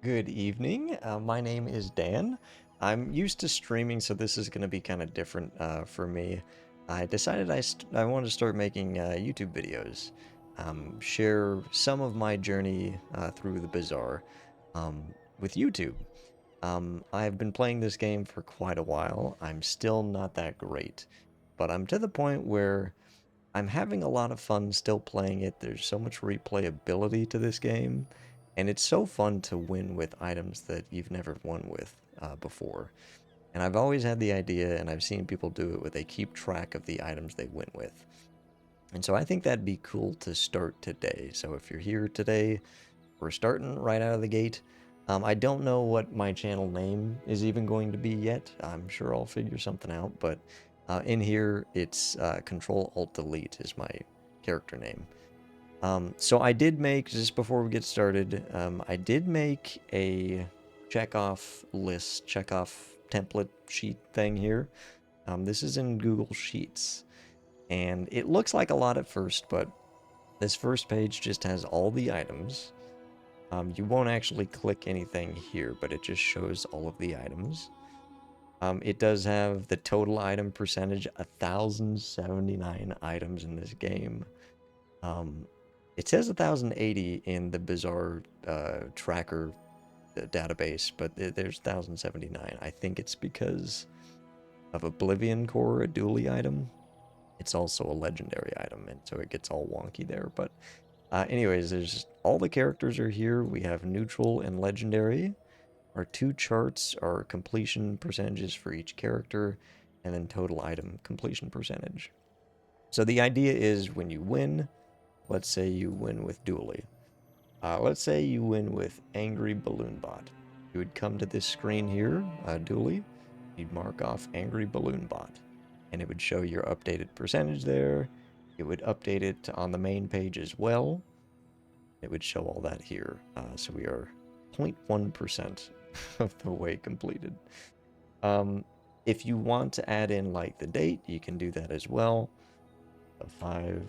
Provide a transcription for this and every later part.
Good evening. My name is Dan. I'm used to streaming, so this is going to be kind of different for me. I decided I wanted to start making YouTube videos, share some of my journey through the Bazaar with YouTube. I've been playing this game for quite a while. I'm still not that great, but I'm to the point where I'm having a lot of fun still playing it. There's so much replayability to this game, and it's so fun to win with items that you've never won with before. And I've always had the idea, and I've seen people do it, where they keep track of the items they win with. And so I think that'd be cool to start today. So if you're here today, we're starting right out of the gate. I don't know what my channel name is even going to be yet. I'm sure I'll figure something out, but in here it's Control Alt Delete is my character name. So I did make, just before we get started, I did make a checkoff list, checkoff template sheet thing here. This is in Google Sheets, and it looks like a lot at first, but this first page just has all the items. You won't actually click anything here, but it just shows all of the items. It does have the total item percentage, 1,079 items in this game. Um, it says 1,080 in the Bazaar tracker database, but there's 1,079. I think it's because of Oblivion Core, a dually item. It's also a legendary item, and so it gets all wonky there, but anyways, there's all the characters are here. We have neutral and legendary. Our two charts are completion percentages for each character, and then total item completion percentage. So the idea is when you win, let's say you win with Dually. Let's say you win with Angry Balloon Bot. You would come to this screen here, Dually. You'd mark off Angry Balloon Bot, and it would show your updated percentage there. It would update it on the main page as well. It would show all that here. So we are 0.1% of the way completed. If you want to add in like the date, you can do that as well. 5,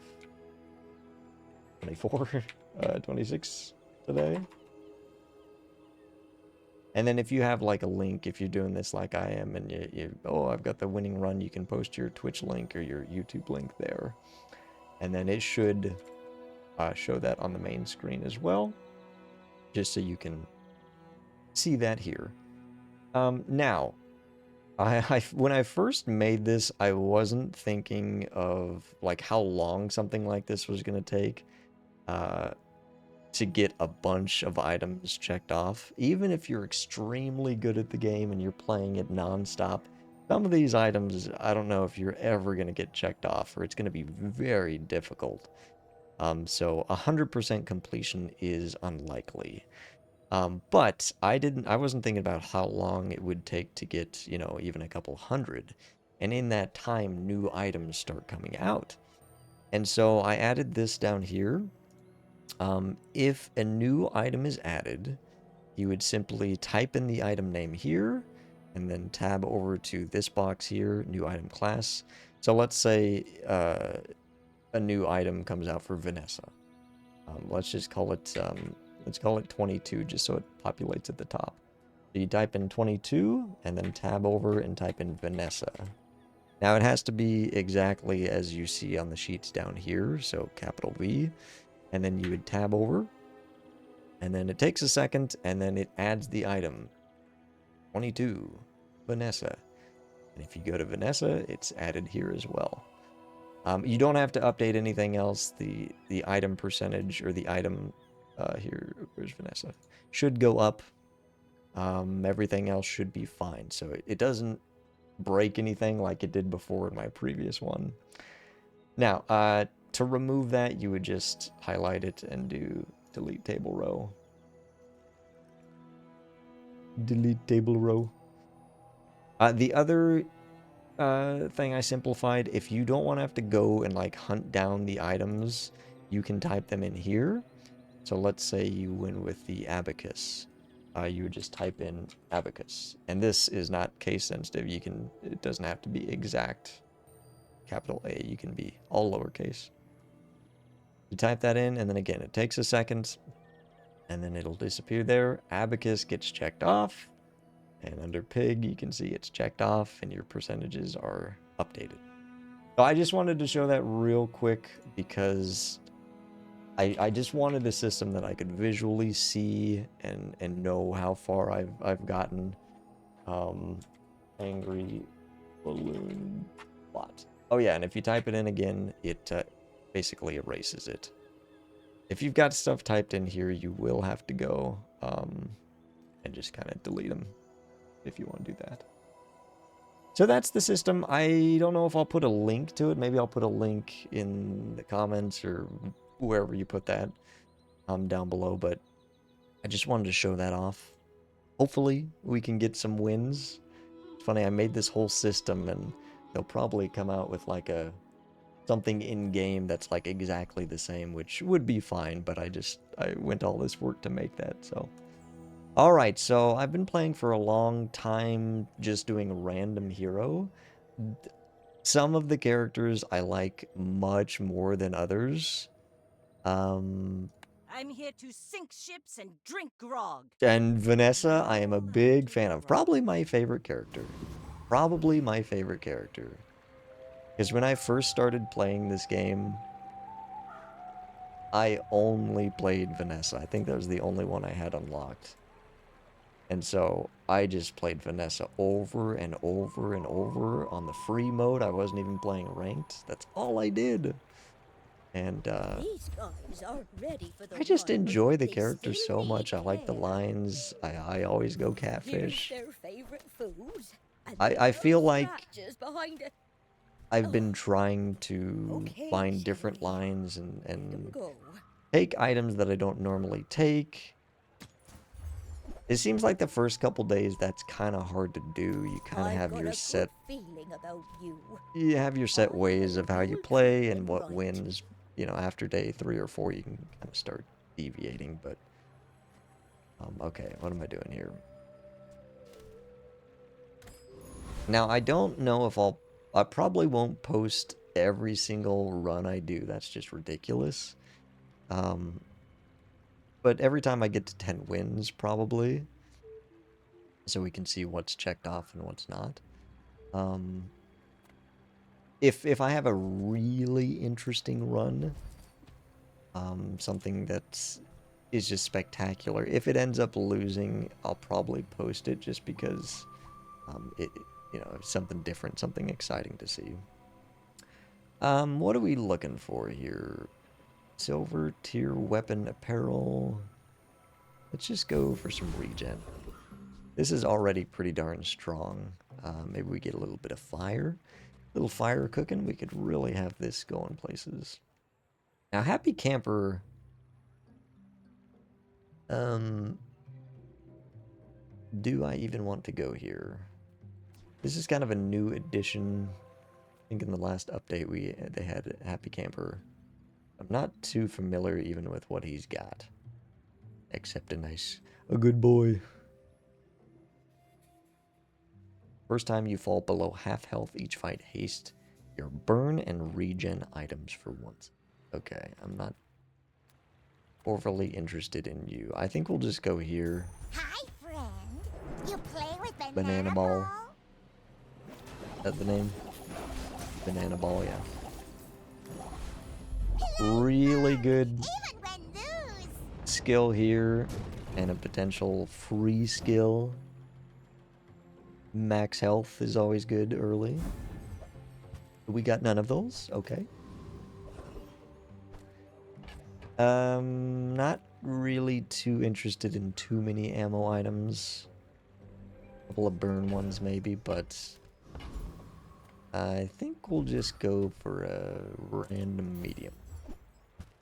24, 26 today. And then if you have like a link, if you're doing this like I am, and oh, I've got the winning run, you can post your Twitch link or your YouTube link there. And then it should show that on the main screen as well, just so you can see that here. Now, when I first made this, I wasn't thinking of like how long something like this was going to take to get a bunch of items checked off. Even if you're extremely good at the game and you're playing it nonstop, some of these items, I don't know if you're ever going to get checked off, or it's going to be very difficult. So 100% completion is unlikely. But I wasn't thinking about how long it would take to get, even a couple hundred. And in that time, new items start coming out. And so I added this down here. If a new item is added, you would simply type in the item name here, and then tab over to this box here, new item class. So let's say a new item comes out for Vanessa. Let's just call it let's call it 22, just so it populates at the top. So you type in 22 and then tab over and type in Vanessa. Now it has to be exactly as you see on the sheets down here, so capital V, and then you would tab over, and then it takes a second, and then it adds the item 22 Vanessa. And if you go to Vanessa, it's added here as well. You don't have to update anything else. The item percentage, or the item here, where's Vanessa, should go up. Everything else should be fine. So it doesn't break anything like it did before in my previous one. Now, to remove that, you would just highlight it and do delete table row. Delete table row. The other thing I simplified, if you don't want to have to go and like hunt down the items, you can type them in here. So let's say you win with the abacus. You would just type in abacus. And this is not case sensitive. It doesn't have to be exact capital A. You can be all lowercase. You type that in, and then again, it takes a second. and then it'll disappear there. Abacus gets checked off, and under pig, you can see it's checked off, and your percentages are updated. So I just wanted to show that real quick because I just wanted a system that I could visually see and know how far I've gotten. Angry balloon plot. Oh yeah, and if you type it in again, it basically erases it. If you've got stuff typed in here, you will have to go and just kind of delete them if you want to do that. So that's the system. I don't know if I'll put a link to it. Maybe I'll put a link in the comments or wherever you put that down below, but I just wanted to show that off. Hopefully we can get some wins. It's funny, I made this whole system and they'll probably come out with like something in game that's like exactly the same, which would be fine, but I went all this work to make that. So all right, so I've been playing for a long time just doing random hero. Some of the characters I like much more than others. I'm here to sink ships and drink grog. And Vanessa, I am a big fan of. Probably my favorite character. Probably my favorite character. Because when I first started playing this game, I only played Vanessa. I think that was the only one I had unlocked. And so I just played Vanessa over and over and over on the free mode. I wasn't even playing ranked. That's all I did. And These guys are ready for the I just one. enjoy the They character still so need much. I like the care. lines. I always go catfish. Here's their favorite food. And I feel little like scratches behind it. I've been trying to Okay, find different Shelly. lines Let 'em and go. take items that I don't normally take. It seems like the first couple days that's kind of hard to do. You kind of I've have got your a set good feeling about you. ways of how you play and what Right. wins. You know, after day 3 or 4, you can kind of start deviating. But okay, what am I doing here? Now I don't know if I probably won't post every single run I do. That's just ridiculous. But every time I get to 10 wins, probably, so we can see what's checked off and what's not. If I have a really interesting run, something that is just spectacular, if it ends up losing, I'll probably post it just because it's something different, something exciting to see. What are we looking for here? Silver tier weapon apparel. Let's just go for some regen. This is already pretty darn strong. Maybe we get a little bit of fire. A little fire cooking. We could really have this going places. Now, Happy Camper... do I even want to go here? This is kind of a new addition. I think in the last update they had Happy Camper. I'm not too familiar even with what he's got. Except a good boy. First time you fall below half health each fight, haste your burn and regen items for once. Okay, I'm not overly interested in you. I think we'll just go here. Hi, friend. You play with Banana ball. Is that the name? Banana ball, yeah. Really good Even when lose. skill here, and a potential free skill. Max health is always good early. We got none of those? Okay. Not really too interested in too many ammo items. A couple of burn ones maybe, but I think we'll just go for a random medium.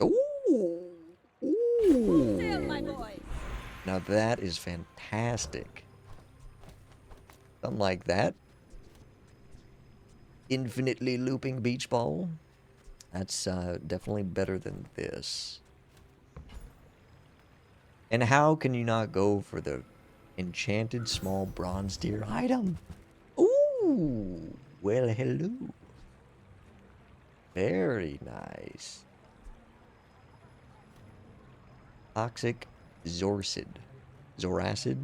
Ooh! Ooh! Now that is fantastic. Something like that. Infinitely looping beach ball. That's definitely better than this. And how can you not go for the enchanted small bronze deer item? Ooh! Well, hello. Very nice. Toxic Zorsid. Zoracid?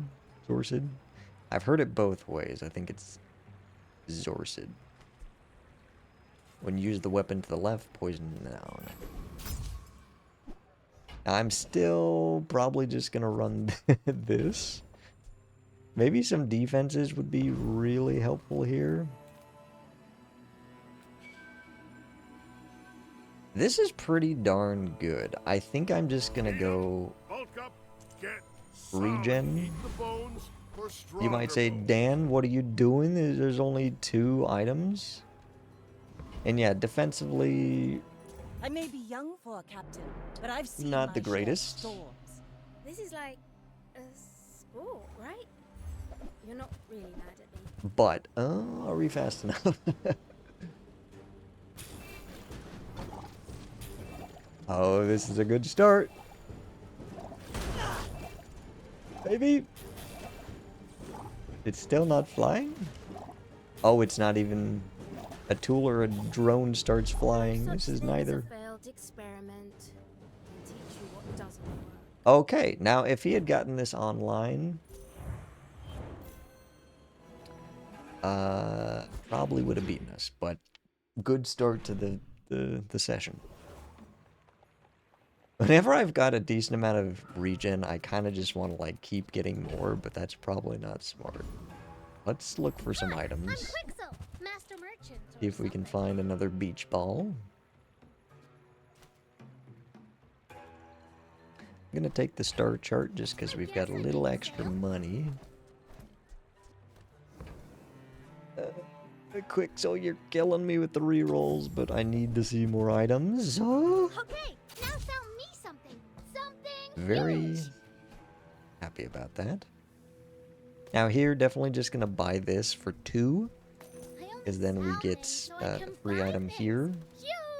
Zorsid? I've heard it both ways. I think it's Zorsid. When you use the weapon to the left, poison down. I'm still probably just gonna run this. Maybe some defenses would be really helpful here. This is pretty darn good. I think I'm just gonna go regen. You might say, Dan, what are you doing? There's only 2 items. And yeah, defensively, I may be young for a captain, but I've seen not my the share of greatest. storms. This is like a sport, right? You're not really mad at me. But, are we fast enough? Oh, this is a good start. Maybe. It's still not flying? Oh, it's not even a tool or a drone starts flying. This is neither. A failed experiment can teach you what doesn't work. Okay, now if he had gotten this online, probably would have beaten us, but good start to the session. Whenever I've got a decent amount of regen, I kind of just want to like keep getting more, but that's probably not smart. Let's look for some items. I'm Quixel, Master Merchant. See if we can find another beach ball. I'm gonna take the star chart just because we've got a little extra money. Quixel, you're killing me with the rerolls, but I need to see more items. Oh. Okay, now sell me something. Something Very huge. happy about that. Now here, definitely just gonna buy this for 2, I only because then we sell get things so I a can free buy item things. here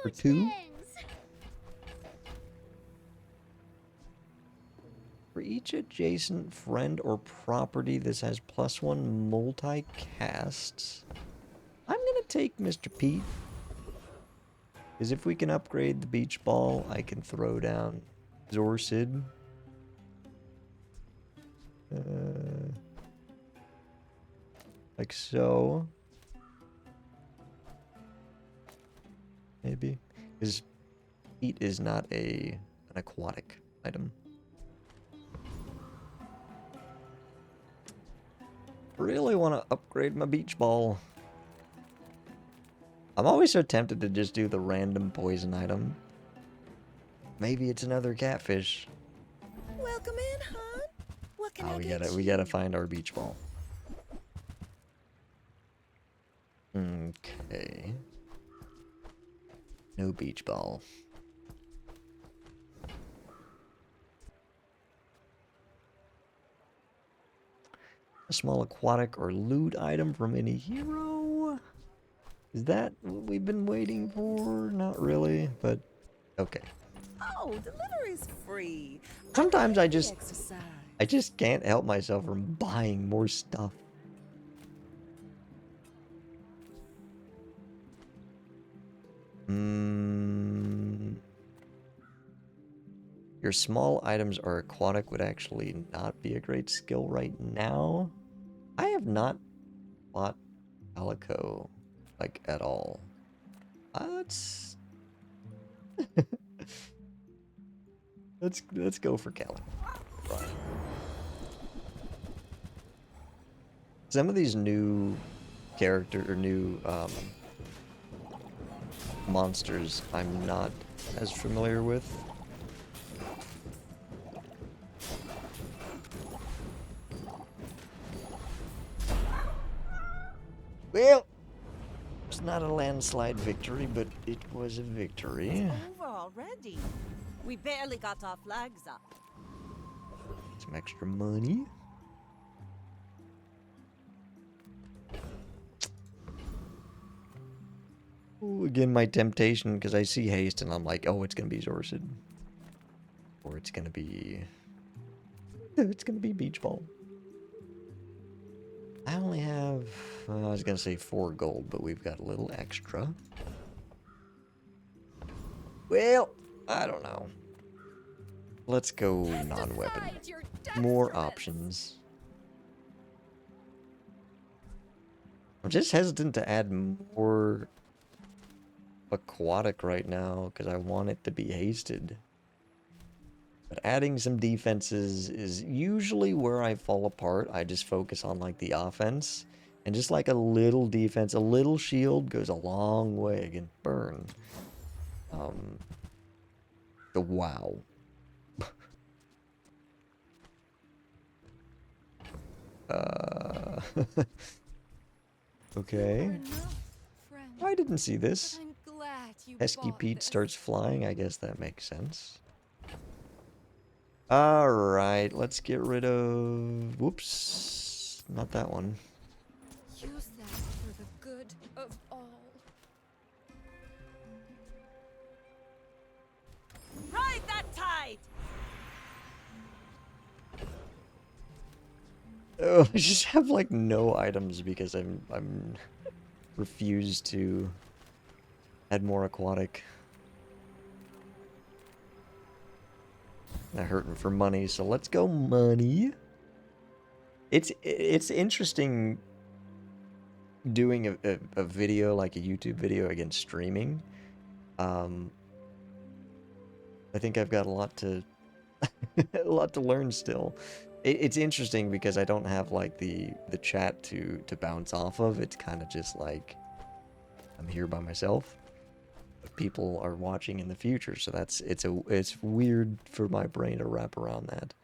for Huge 2. things. For each adjacent friend or property, this has +1 multi-casts. I'm gonna take Mr. Pete. Because if we can upgrade the beach ball, I can throw down Zorsid. Like so. Maybe. Because Pete is not an aquatic item. Really want to upgrade my beach ball. I'm always so tempted to just do the random poison item. Maybe it's another catfish. Welcome in, hon. What can Oh, I we get gotta you? find our beach ball. Okay. No beach ball. A small aquatic or loot item from any hero? Is that what we've been waiting for? Not really, but okay. Oh, delivery's free. Sometimes I just Exercise. can't help myself from buying more stuff. Your small items are aquatic would actually not be a great skill right now. I have not bought Calico, like, at all. Let's... let's go for Calico. Right. Some of these new monsters I'm not as familiar with. Well, it's not a landslide victory, but it was a victory. Over already. We barely got our flags up. Some extra money. Ooh, again, my temptation, because I see haste and I'm like, oh, it's going to be Zorsid. Or it's going to be... it's going to be Beach Ball. I only have... I was going to say 4 gold, but we've got a little extra. Well, I don't know. Let's go non-weapon. More options. I'm just hesitant to add more aquatic right now because I want it to be hasted. But adding some defenses is usually where I fall apart. I just focus on like the offense. And just like a little defense, a little shield goes a long way against burn. The wow. Okay. I didn't see this. Pesky Pete starts flying. I guess that makes sense. Alright, let's get rid of... Whoops. Not that one. Use that for the good of all. Ride that tide! Oh, I just have like no items because I'm refused to add more aquatic. Not hurting for money, so let's go money. It's interesting doing a video like a YouTube video against streaming. I think I've got a lot to a lot to learn still. It's interesting because I don't have like the chat to bounce off of. It's kind of just like I'm here by myself. But people are watching in the future, so it's weird for my brain to wrap around that.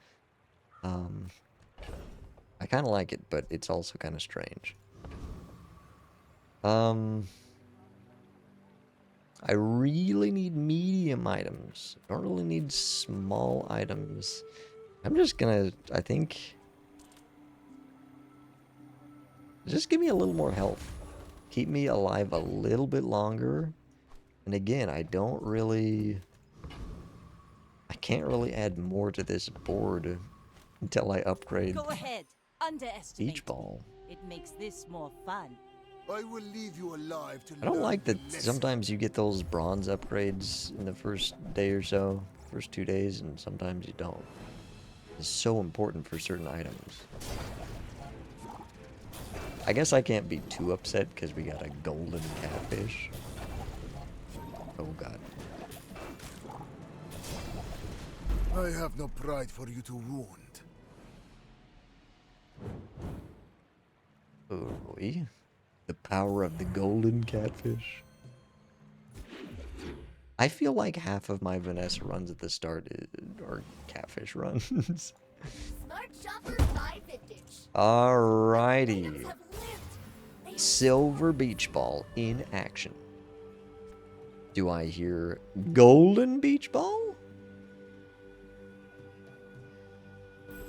I kind of like it, but it's also kind of strange. I really need medium items. I don't really need small items. I'm just gonna, I think... Just give me a little more health. Keep me alive a little bit longer. And again, I don't really... I can't really add more to this board until I upgrade Go ahead. Underestimate. Beach Ball. It makes this more fun. I will leave you alive to I don't learn like the that lesson. sometimes you get those bronze upgrades in the first day or so, first 2 days, and sometimes you don't. It's so important for certain items. I guess I can't be too upset because we got a golden catfish. Oh god. I have no pride for you to wound. Oh boy. The power of the golden catfish. I feel like half of my Vanessa runs at the start are catfish runs. Smart shopper buy vintage. Alrighty. Items have lived. Silver beach ball in action. Do I hear golden beach ball?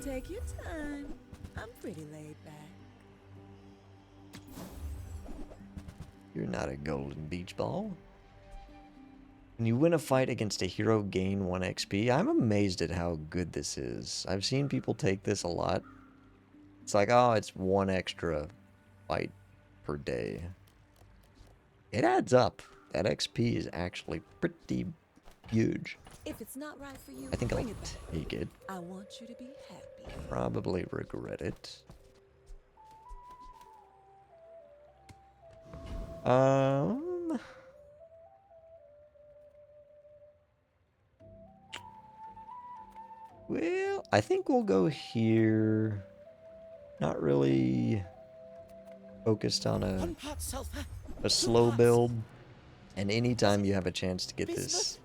Take your time. I'm pretty laid back. You're not a golden beach ball. When you win a fight against a hero, gain 1 XP. I'm amazed at how good this is. I've seen people take this a lot. It's like, oh, it's 1 extra fight per day. It adds up. That XP is actually pretty huge. If it's not right for you, I think I'll bring it back. take it. I want you to be happy. Probably regret it. Well, I think we'll go here. Not really focused on a slow build. And anytime you have a chance to get this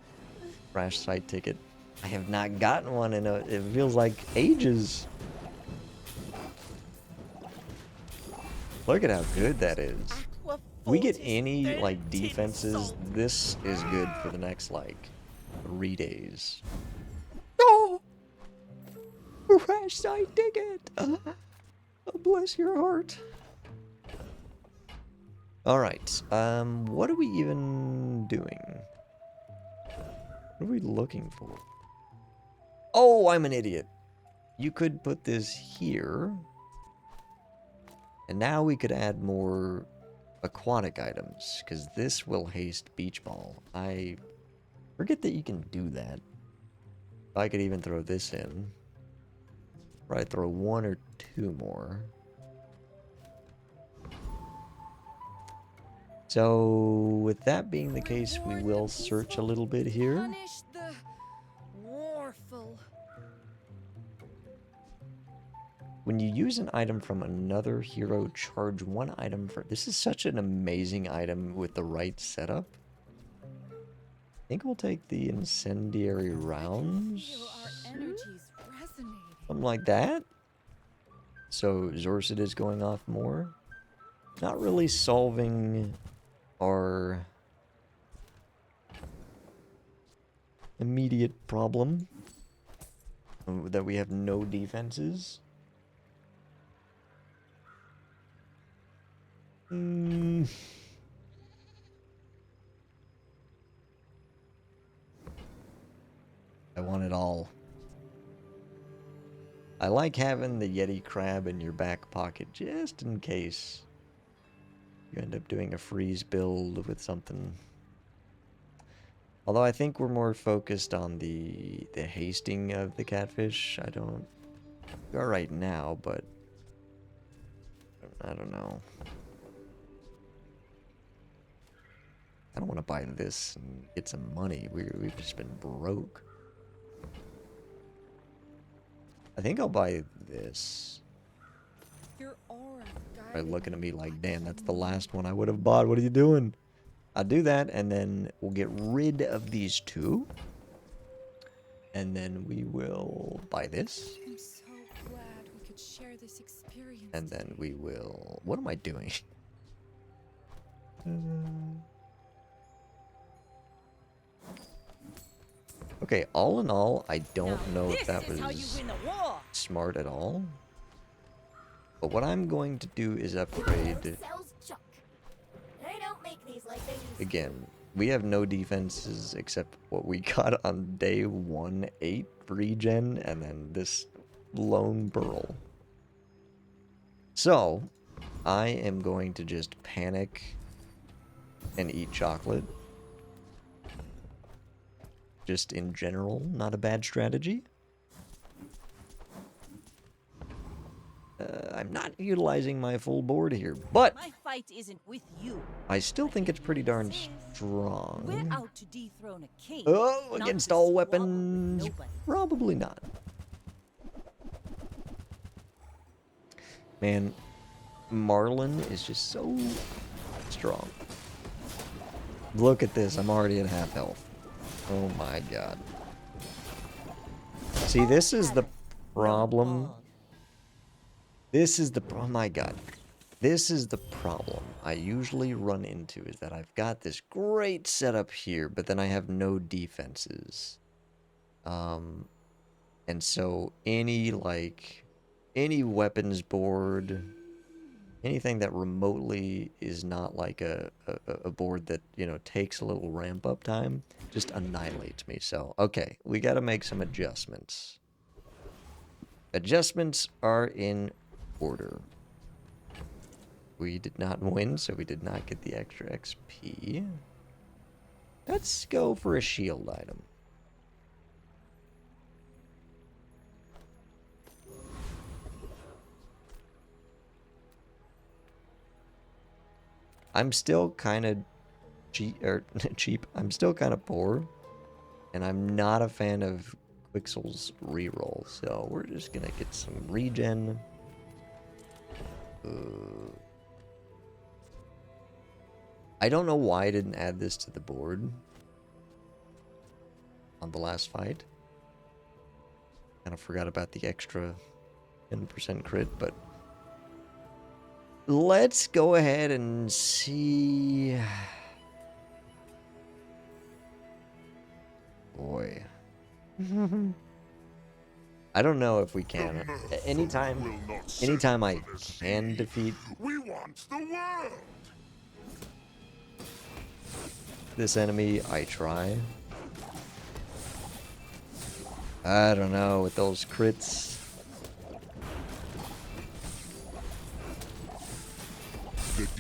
crash site ticket, I have not gotten one in it feels like ages. Look at how good that is. We get any like defenses, this is good for the next like 3 days. Oh, crash site ticket. Oh, bless your heart. All right. What are we even doing? What are we looking for? Oh, I'm an idiot. You could put this here. And now we could add more aquatic items, because this will haste beach ball. I forget that you can do that. I could even throw this in. Probably throw 1 or 2 more. So, with that being the case, we will search a little bit here. Punish the warful. When you use an item from another hero, charge 1 item for... This is such an amazing item with the right setup. I think we'll take the incendiary rounds. Feel our energies resonating. Something like that. So Zorsid is going off more. Not really solving our immediate problem that we have no defenses. I want it all. I like having the Yeti crab in your back pocket just in case you end up doing a freeze build with something. Although I think we're more focused on the hasting of the catfish. We are right now, but I don't know. I don't want to buy this and get some money. We've just been broke. I think I'll buy this. Your aura They're looking at me like, damn, that's the last one I would have bought. What are you doing? I'll do that, and then we'll get rid of these 2. And then we will buy this. I'm so glad we could share this experience. And then we will... What am I doing? Okay, all in all, I don't know if that was smart at all. But what I'm going to do is upgrade... Sells junk. They don't make these like they used to. Again, we have no defenses except what we got on day 1-8 regen, and then this lone burl. So, I am going to just panic and eat chocolate. Just in general, not a bad strategy. I'm not utilizing my full board here, but My fight isn't with you. I still think it's pretty darn strong. We're out to dethrone a king. Oh, not against to all squabble with weapons? nobody. Probably not. Man, Marlin is just so strong. Look at this, I'm already at half health. Oh my god. See, this is the problem. This is the... Oh my god. This is the problem I usually run into, is that I've got this great setup here, but then I have no defenses. And so any weapons board, anything that remotely is not like a board that, you know, takes a little ramp up time, just annihilates me. So, okay, we got to make some adjustments. Adjustments are in order. We did not win, so we did not get the extra XP. Let's go for a shield item. I'm still kind of cheap. I'm still kind of poor, and I'm not a fan of Quixel's reroll, so we're just gonna get some regen. I don't know why I didn't add this to the board on the last fight. Kind of forgot about the extra 10% crit, but let's go ahead and see. Boy. I don't know if we can. Anytime I can defeat We want the world. this enemy, I try. I don't know, with those crits.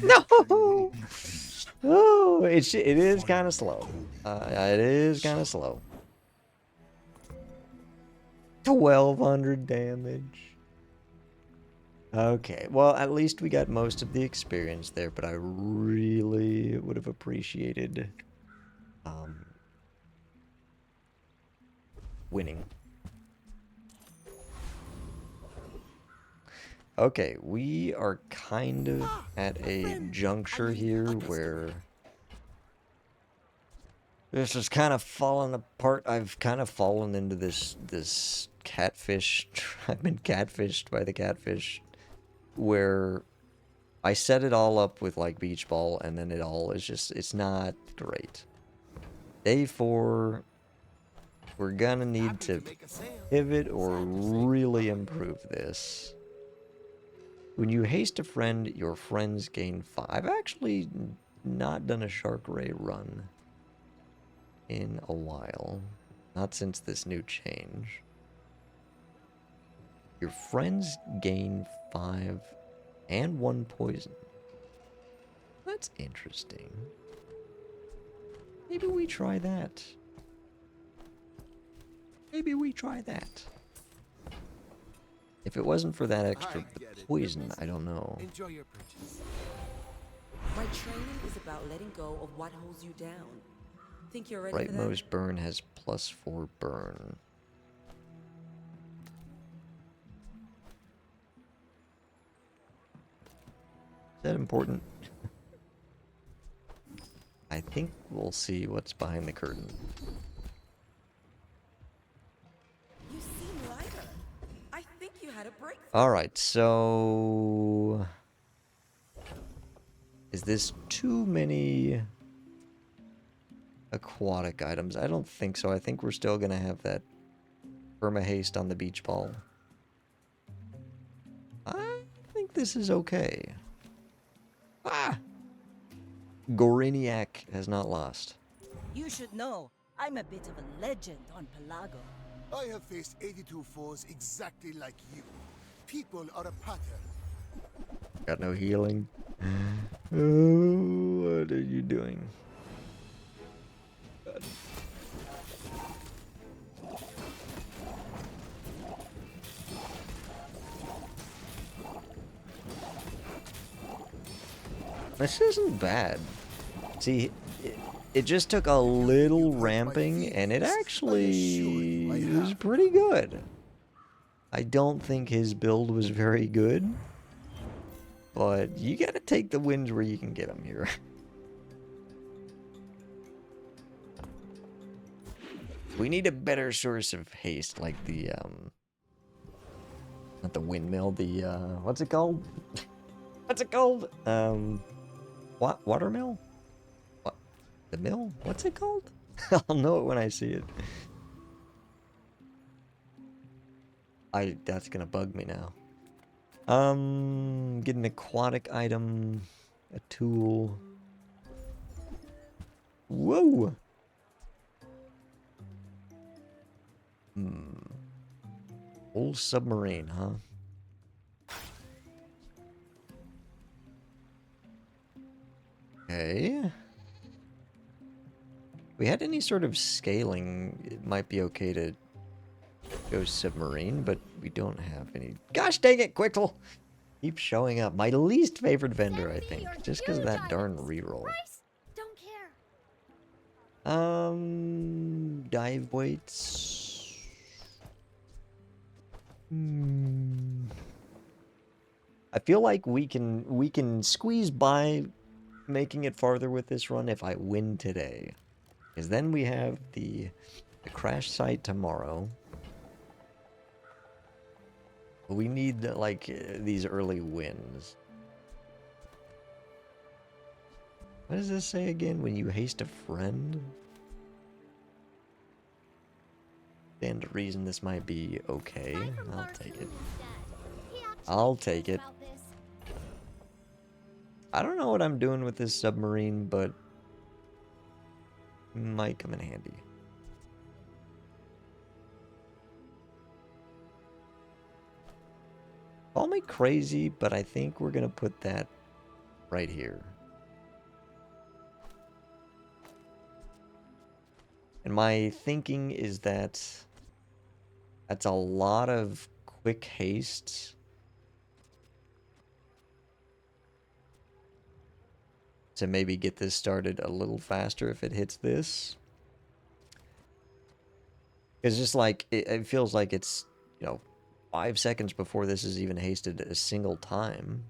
No! Oh, it is kind of slow. It is kind of slow. 1,200 damage. Okay, well, at least we got most of the experience there, but I really would have appreciated winning. Okay, we are kind of at a juncture here where this is kind of falling apart. I've kind of fallen into this catfish. I've been catfished by the catfish, where I set it all up with like beach ball, and then it all is just, it's not great. Day 4, we're gonna need to pivot or really improve this. When you haste a friend, your friends gain 5. I've actually not done a shark ray run in a while. Not since this new change. Your friends gain 5 and 1 poison. That's interesting. Maybe we try that. Maybe we try that. If it wasn't for that extra poison, I don't know. Enjoy your purchase. My training is about letting go of what holds you down. Think you're ready for that? Rightmost burn has +4 burn. Is that important? I think we'll see what's behind the curtain. You seem lighter. I think you had a break. Alright, so... is this too many aquatic items? I don't think so. I think we're still gonna have that perma-haste on the beach ball. I think this is okay. Ah! Goriniac has not lost. You should know, I'm a bit of a legend on Pelago. I have faced 82 foes exactly like you. People are a pattern. Got no healing. Oh, what are you doing? God. This isn't bad. See, it just took a little ramping, and it actually was pretty good. I don't think his build was very good, but you gotta take the wins where you can get them here. We need a better source of haste, like the, not the windmill, the, what's it called? What's it called? What? Watermill? What? The mill? What's it called? I'll know it when I see it. That's gonna bug me now. Get an aquatic item, a tool. Whoa! Old submarine, huh? Okay. If we had any sort of scaling, it might be okay to go submarine, but we don't have any. Gosh dang it, Quixel! Keep showing up. My least favorite vendor, I think. Just because of that darn reroll. Price? Don't care. Dive weights. I feel like we can squeeze by making it farther with this run if I win today. Because then we have the crash site tomorrow. We need, like, these early wins. What does this say again? When you haste a friend? Stand to reason this might be okay. I'll take it. I'll take it. I don't know what I'm doing with this submarine, but might come in handy. Call me crazy, but I think we're gonna put that right here. And my thinking is that That's a lot of quick haste. To maybe get this started a little faster if it hits this. It's just like, it feels like it's, you know, 5 seconds before this is even hasted a single time.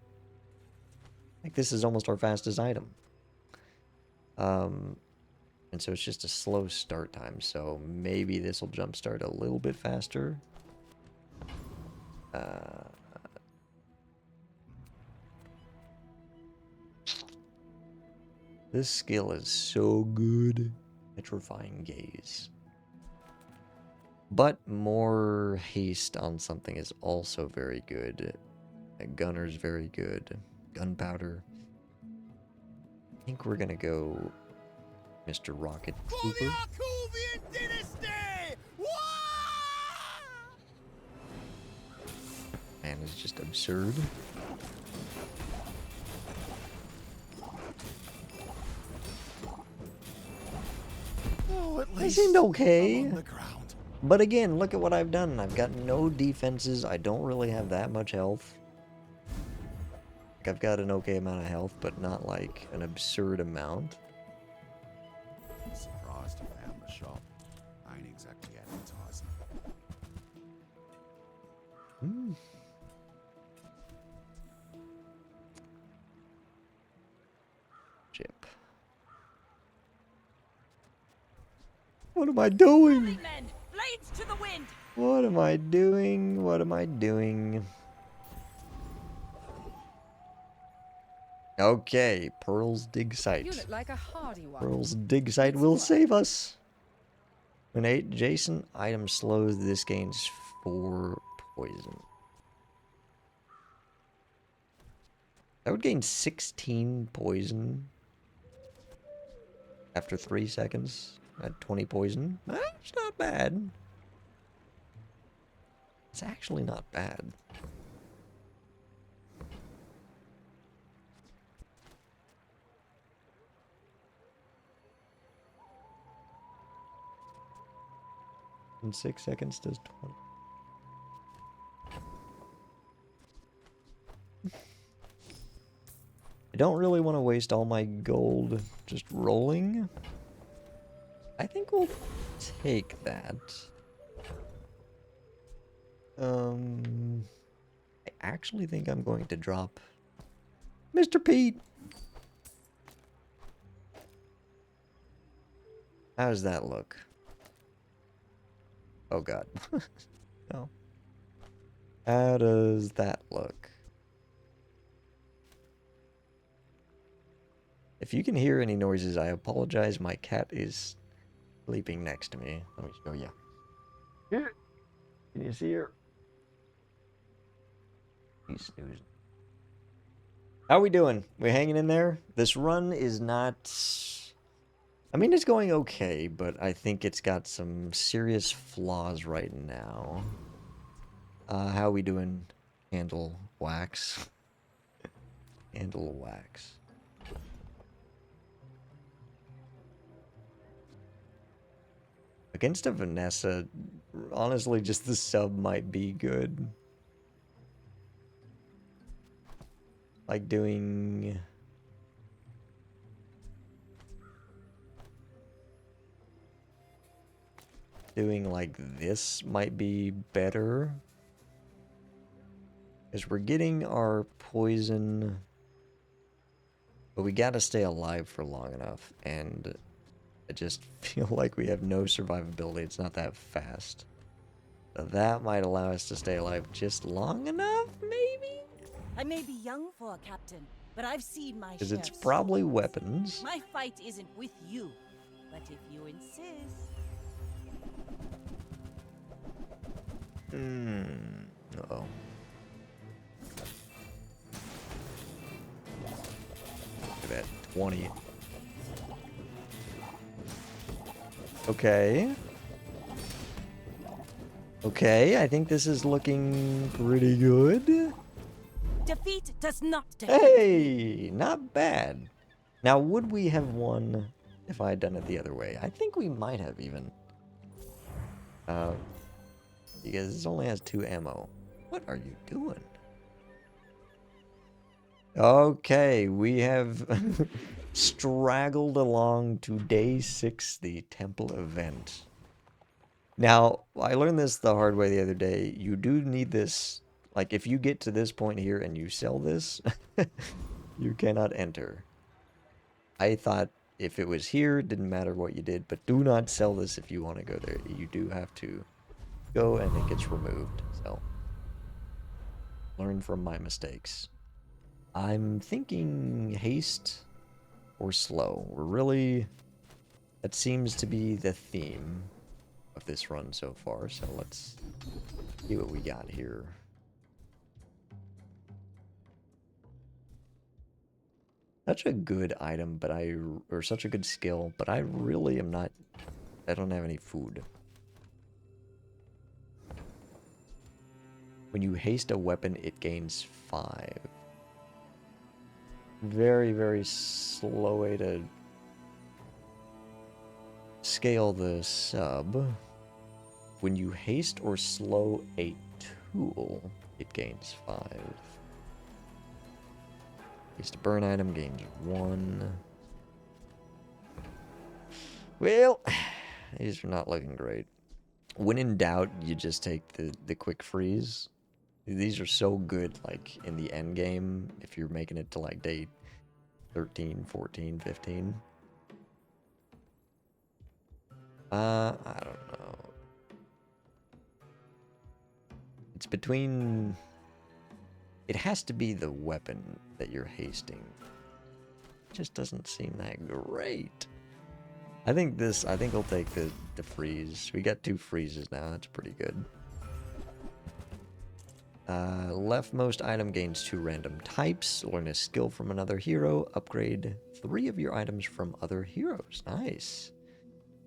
Like, this is almost our fastest item. And so it's just a slow start time, so maybe this will jumpstart a little bit faster. This skill is so good. Petrifying Gaze. But more haste on something is also very good. A gunner's very good. Gunpowder. I think we're gonna go Mr. Rocket For the Trooper. Arcovian dynasty! Wah! Man, it's just absurd. Oh, at I least seemed okay. I'm on the ground. But again, look at what I've done. I've got no defenses. I don't really have that much health. Like, I've got an okay amount of health, but not like an absurd amount. Surprised you found the shop. I ain't exactly advertising. Chip. What am I doing? Men, blades to the wind. What am I doing? What am I doing? Okay, Pearl's dig site. You look like a hardy one. Pearl's dig site will save us. When 8 adjacent item slows, this gains 4 poison. That would gain 16 poison after 3 seconds at 20 poison. That's not bad. It's actually not bad. In 6 seconds does 20. I don't really want to waste all my gold just rolling. I think we'll take that. I actually think I'm going to drop Mr. Pete. How does that look? Oh god. No. How does that look? If you can hear any noises, I apologize. My cat is sleeping next to me. Let me show you. Here. Can you see her? He's snoozing. How we doing? We hanging in there? This run is not... I mean, it's going okay, but I think it's got some serious flaws right now. How we doing? Handle wax. Handle wax. Against a Vanessa, honestly, just the sub might be good. Like doing... Doing like this might be better. Because we're getting our poison... But we gotta stay alive for long enough, and I just feel like we have no survivability. It's not that fast. So that might allow us to stay alive just long enough, maybe? I may be young for a captain, but I've seen my Because share it's of probably swords. weapons. My fight isn't with you, but if you insist... Uh-oh. Look at that, 20. Okay. Okay, I think this is looking pretty good. Defeat does not defeat. Hey, not bad. Now, would we have won if I had done it the other way? I think we might have even. because this only has 2 ammo. What are you doing? Okay, we have straggled along to day 6, the temple event. Now, I learned this the hard way the other day. You do need this, like, if you get to this point here and you sell this, you cannot enter. I thought if it was here, it didn't matter what you did, but do not sell this if you want to go there. You do have to go and it gets removed, so learn from my mistakes. I'm thinking haste or slow. That seems to be the theme of this run so far, so let's see what we got here. Such a good item, or such a good skill, but I really am not, I don't have any food. When you haste a weapon, it gains 5. Very, very slow way to scale the sub. When you haste or slow a tool, it gains 5. Haste a burn item gains 1. Well, these are not looking great. When in doubt, you just take the quick freeze. These are so good, like, in the end game, if you're making it to, like, day 13, 14, 15. I don't know. It's between... It has to be the weapon that you're hasting. It just doesn't seem that great. I think I'll take the freeze. We got 2 freezes now, that's pretty good. Leftmost item gains 2 random types. Learn a skill from another hero. Upgrade 3 of your items from other heroes. Nice.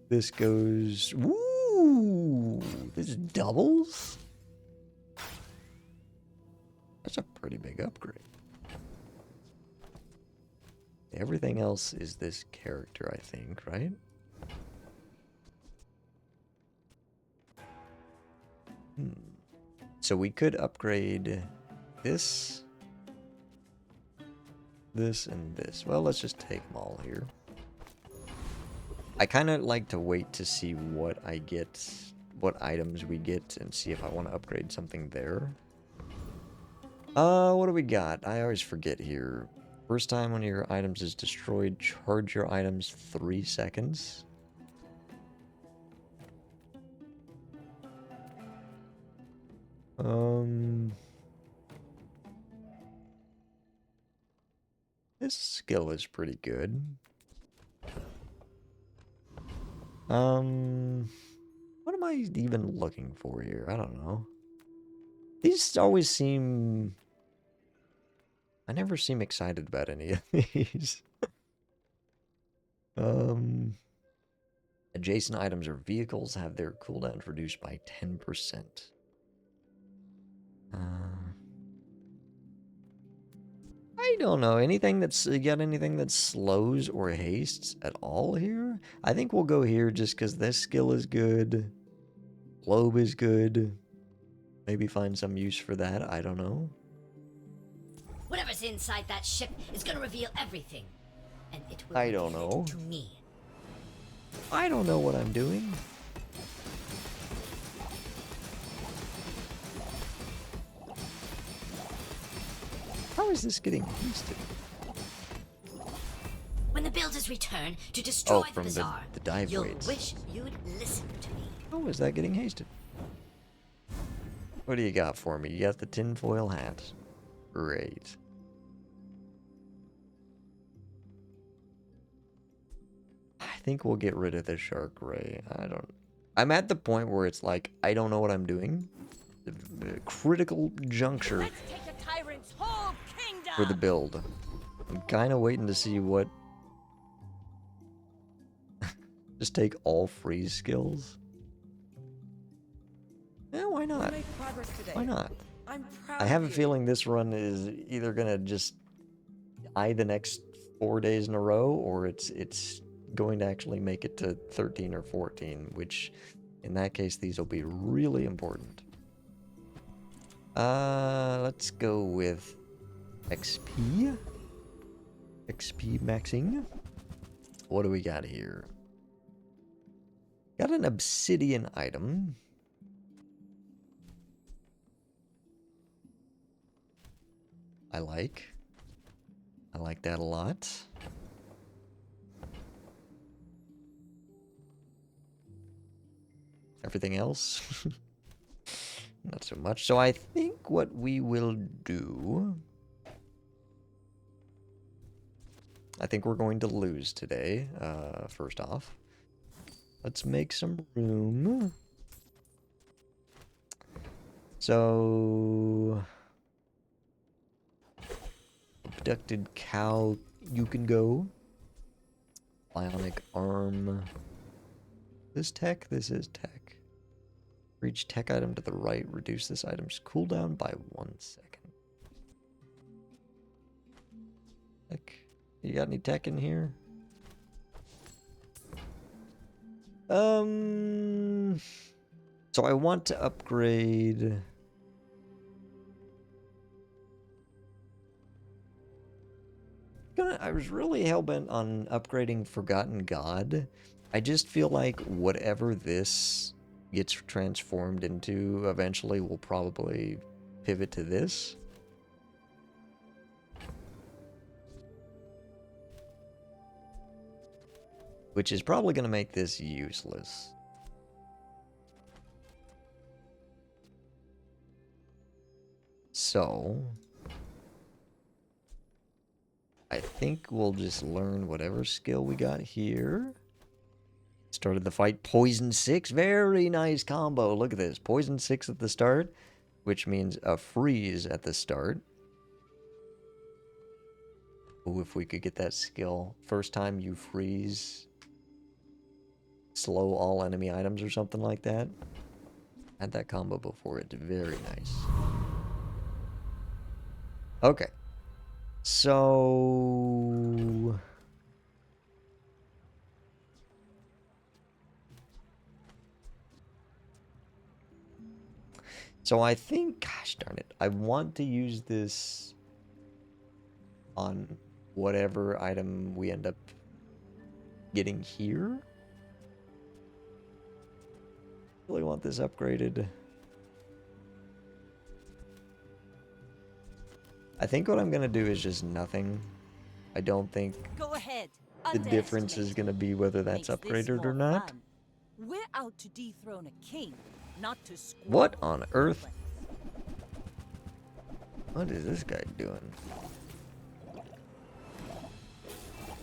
This goes... Woo! This doubles? That's a pretty big upgrade. Everything else is this character, I think, right? So we could upgrade this, and this. Well, let's just take them all here. I kind of like to wait to see what I get, what items we get, and see if I want to upgrade something there. What do we got? I always forget here. First time one of your items is destroyed, charge your items 3 seconds. This skill is pretty good. What am I even looking for here? I don't know. These always seem... I never seem excited about any of these. Adjacent items or vehicles have their cooldowns reduced by 10%. I don't know. Anything that's... You got anything that slows or hastes at all here? I think we'll go here just because this skill is good. Globe is good. Maybe find some use for that. I don't know. Whatever's inside that ship is gonna reveal everything. And it will I don't know. to me. I don't know what I'm doing. How is this getting hasted? When the builders return to destroy the from bazaar, the dive you'll weights. wish you'd listen to me. How is that getting hasted? What do you got for me? You got the tinfoil hat. Great. I think we'll get rid of the shark ray. I'm at the point where it's like, I don't know what I'm doing. The critical juncture Let's take the tyrant's whole kingdom. for the build. I'm kind of waiting to see what... Just take all freeze skills? Yeah, why not? Make progress today. Why not? I'm proud I have of a you. feeling this run is either gonna just die the next 4 days in a row, or it's going to actually make it to 13 or 14, which in that case these will be really important. Let's go with XP. XP maxing. What do we got here? Got an obsidian item. I like that a lot. Everything else, not so much. So I think what we will do, I think we're going to lose today. First off, let's make some room. So, abducted cow, you can go. Bionic arm. This tech? This is tech. Reach tech item to the right. Reduce this item's cooldown by 1 second. Tech. You got any tech in here? So I want to upgrade. I was really hellbent on upgrading Forgotten God. I just feel like whatever this gets transformed into eventually will probably pivot to this. Which is probably going to make this useless. So, I think we'll just learn whatever skill we got here. Started the fight, Poison 6. Very nice combo. Look at this. Poison 6 at the start, which means a freeze at the start. Ooh, if we could get that skill. First time you freeze, slow all enemy items or something like that. Had that combo before. It's very nice. Okay. So... So I think, gosh darn it, I want to use this on whatever item we end up getting here. Really want this upgraded. I think what I'm going to do is just nothing. I don't think Go ahead. the difference is going to be whether that's upgraded or not. Fun. We're out to dethrone a king, not to squabble. What on earth? What is this guy doing?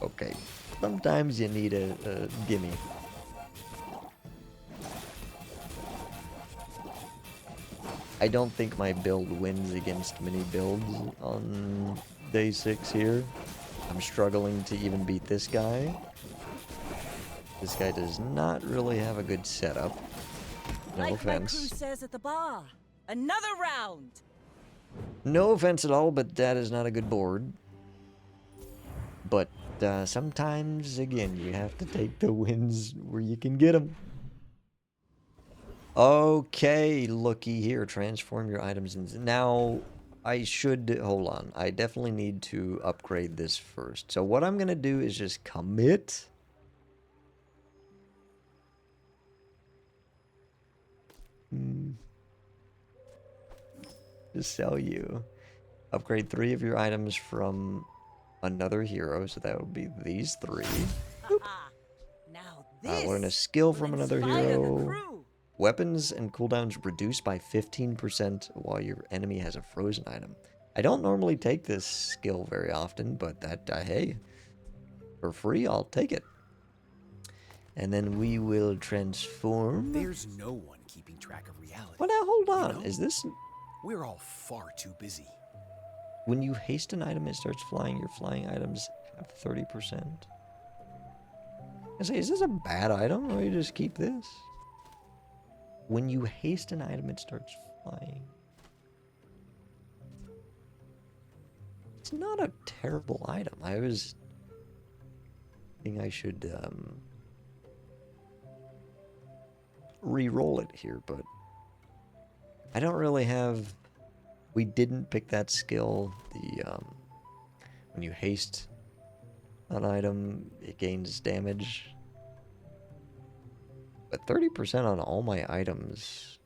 Okay, sometimes you need a gimme. I don't think my build wins against mini builds on day 6 here. I'm struggling to even beat this guy. This guy does not really have a good setup. No Like offense. my crew says at the bar, another round. No offense at all, but that is not a good board. But sometimes, again, you have to take the wins where you can get them. Okay, looky here. Transform your items. Now, I should... Hold on. I definitely need to upgrade this first. So what I'm going to do is just commit... Just sell you. Upgrade 3 of your items from another hero, so that would be these 3. Now this Learn a skill will from another inspire the hero. crew. Weapons and cooldowns reduced by 15% while your enemy has a frozen item. I don't normally take this skill very often, but that, hey, for free, I'll take it. And then we will transform. There's no one keeping track of reality. Well, now, hold on. You know, Is this... We're all far too busy. When you haste an item, it starts flying. Your flying items have 30%. I say, is this a bad item, or you just keep this? When you haste an item, it starts flying. It's not a terrible item. I was thinking I should re-roll it here, but I don't really have We didn't pick that skill. When you haste an item, it gains damage. But 30% on all my items.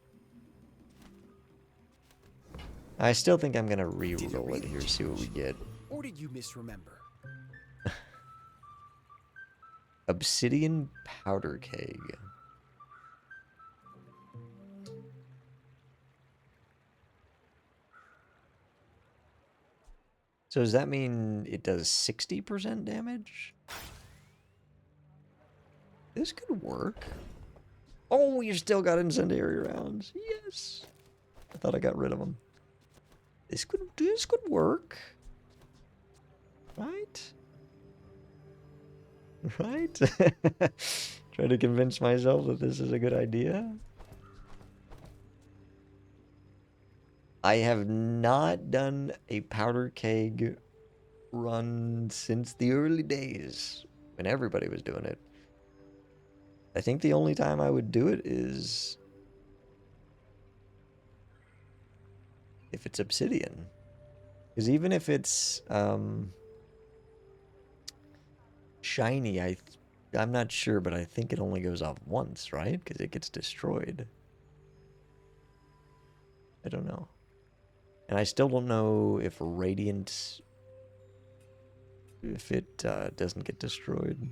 I still think I'm gonna re-roll it here, see what we get. Or did you misremember? Obsidian powder keg. So does that mean it does 60% damage? This could work. Oh, you still got incendiary rounds. Yes. I thought I got rid of them. This could work. Right? Right? Trying to convince myself that this is a good idea. I have not done a powder keg run since the early days when everybody was doing it. I think the only time I would do it is if it's Obsidian. Because even if it's shiny, I'm not sure, but I think it only goes off once, right? Because it gets destroyed. I don't know. And I still don't know if Radiant, if it doesn't get destroyed.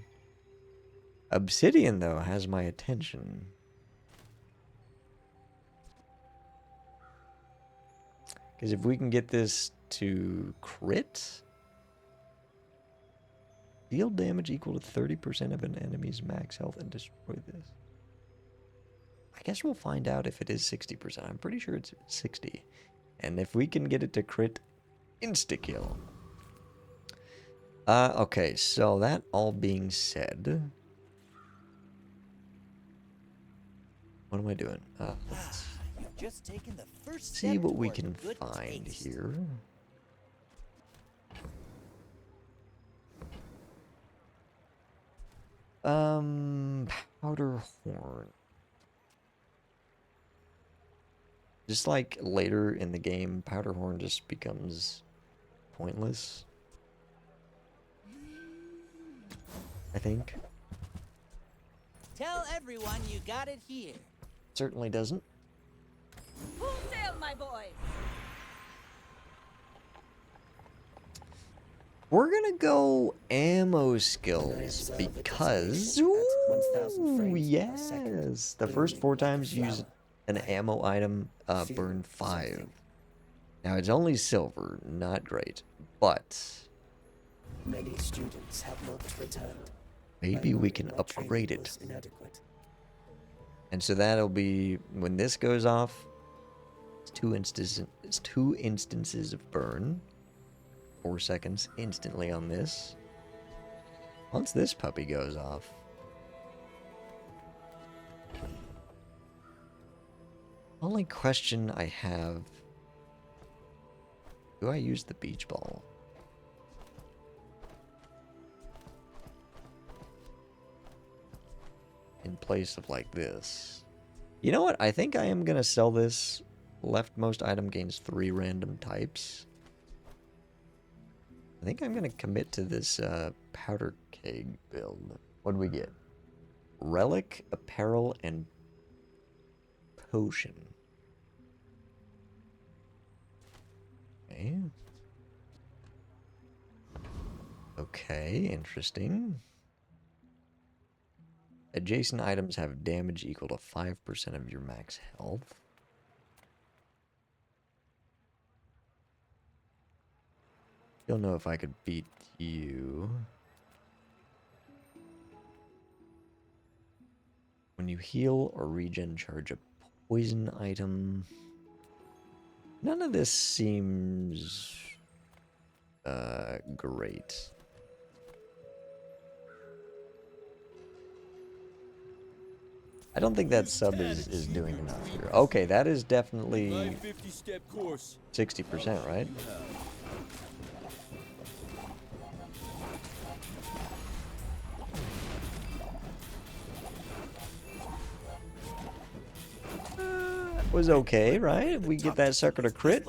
Obsidian, though, has my attention. Because if we can get this to crit, deal damage equal to 30% of an enemy's max health and destroy this. I guess we'll find out if it is 60%. I'm pretty sure it's 60. And if we can get it to crit, insta-kill. Okay, so that all being said, what am I doing? Let's just taken the first see what we can find here. Powder horn. Just like later in the game, powder horn just becomes pointless. I think. Tell everyone you got it here. Certainly doesn't. Full sail, my boys! We're gonna go ammo skills because, ooh, yes, the first 4 times you use an ammo item, burn 5. Now it's only silver, not great, but many students have not returned. Maybe we can upgrade it. And so that'll be when this goes off. It's 2 instances of burn. 4 seconds instantly on this. Once this puppy goes off, only question I have, do I use the beach ball? In place of like this. You know what? I think I am gonna sell this. Leftmost item gains 3 random types. I think I'm gonna commit to this powder keg build. What do we get? Relic, apparel, and potion. Okay. Okay, interesting. Adjacent items have damage equal to 5% of your max health. Don't know if I could beat you. When you heal or regen, charge a poison item. None of this seems great. I don't think that sub is doing enough here. Okay, that is definitely 60%, right? Was okay, right? If we get that sucker to crit.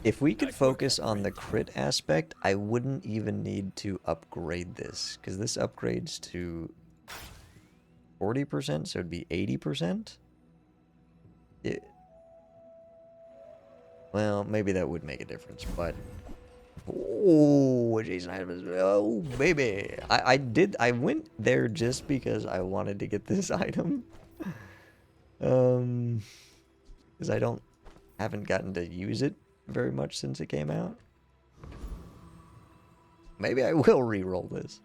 If we could focus on the crit aspect, I wouldn't even need to upgrade this, because this upgrades to 40%, so it'd be 80%? Well, maybe that would make a difference, but... Oh, Jason items. Oh, baby. I went there just because I wanted to get this item. Because haven't gotten to use it very much since it came out. Maybe I will re-roll this.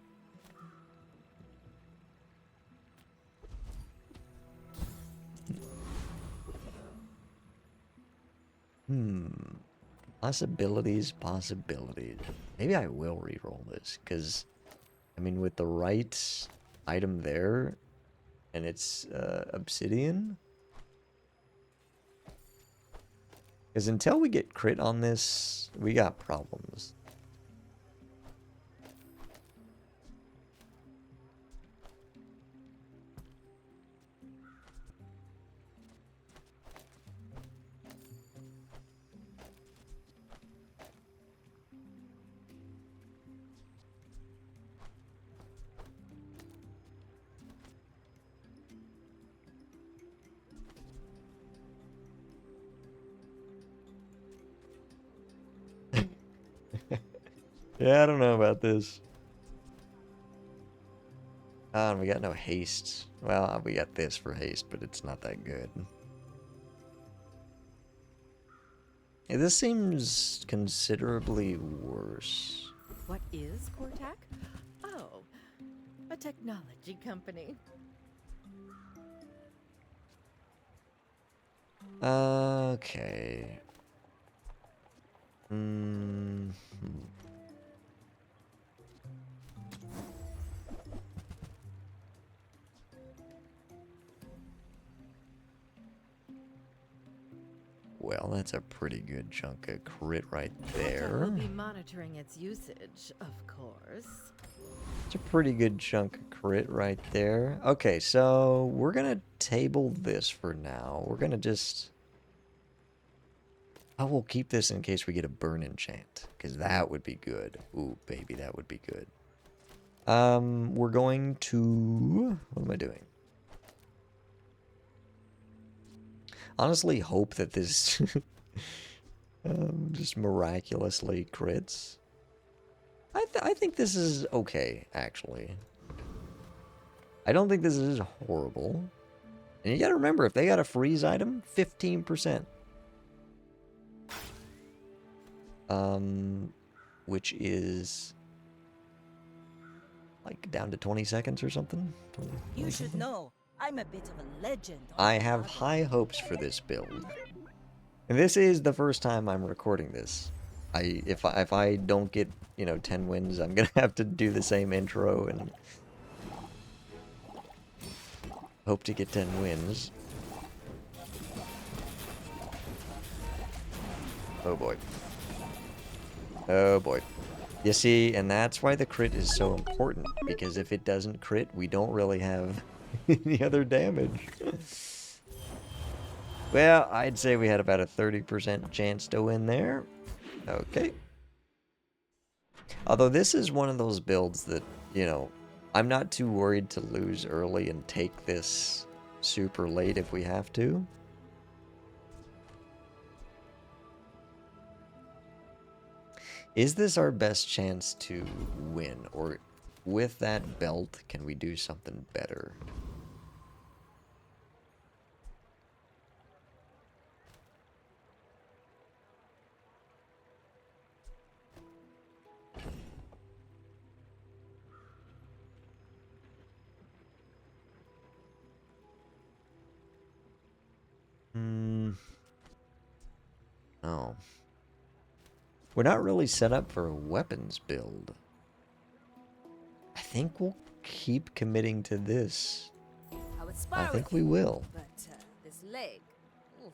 Possibilities. Maybe I will re-roll this, because, I mean, with the right item there, and it's Obsidian. Because until we get crit on this, we got problems. Yeah, I don't know about this. Ah, and we got no haste. Well, we got this for haste, but it's not that good. Yeah, this seems considerably worse. What is Cortac? Oh, a technology company. Okay. Well, that's a pretty good chunk of crit right there. We'll be monitoring its usage, of course. It's a pretty good chunk of crit right there. Okay, so we're gonna table this for now. We're gonna just... I will keep this in case we get a burn enchant, because that would be good. Ooh, baby, that would be good. We're going to... What am I doing? Honestly, hope that this just miraculously crits. I think this is okay, actually. I don't think this is horrible. And you gotta remember, if they got a freeze item, 15%. Which is like down to 20 seconds or something. 20 You should something. know, I'm a bit of a legend. I have high hopes for this build. And this is the first time I'm recording this. If I don't get, 10 wins, I'm gonna have to do the same intro and hope to get 10 wins. Oh boy. Oh boy. You see, and that's why the crit is so important, because if it doesn't crit, we don't really have any other damage. Well, I'd say we had about a 30% chance to win there. Okay. Although this is one of those builds that, I'm not too worried to lose early and take this super late if we have to. Is this our best chance to win? Or with that belt, can we do something better? Oh. We're not really set up for a weapons build. I think we'll keep committing to this. I think we will. But this leg. Oof.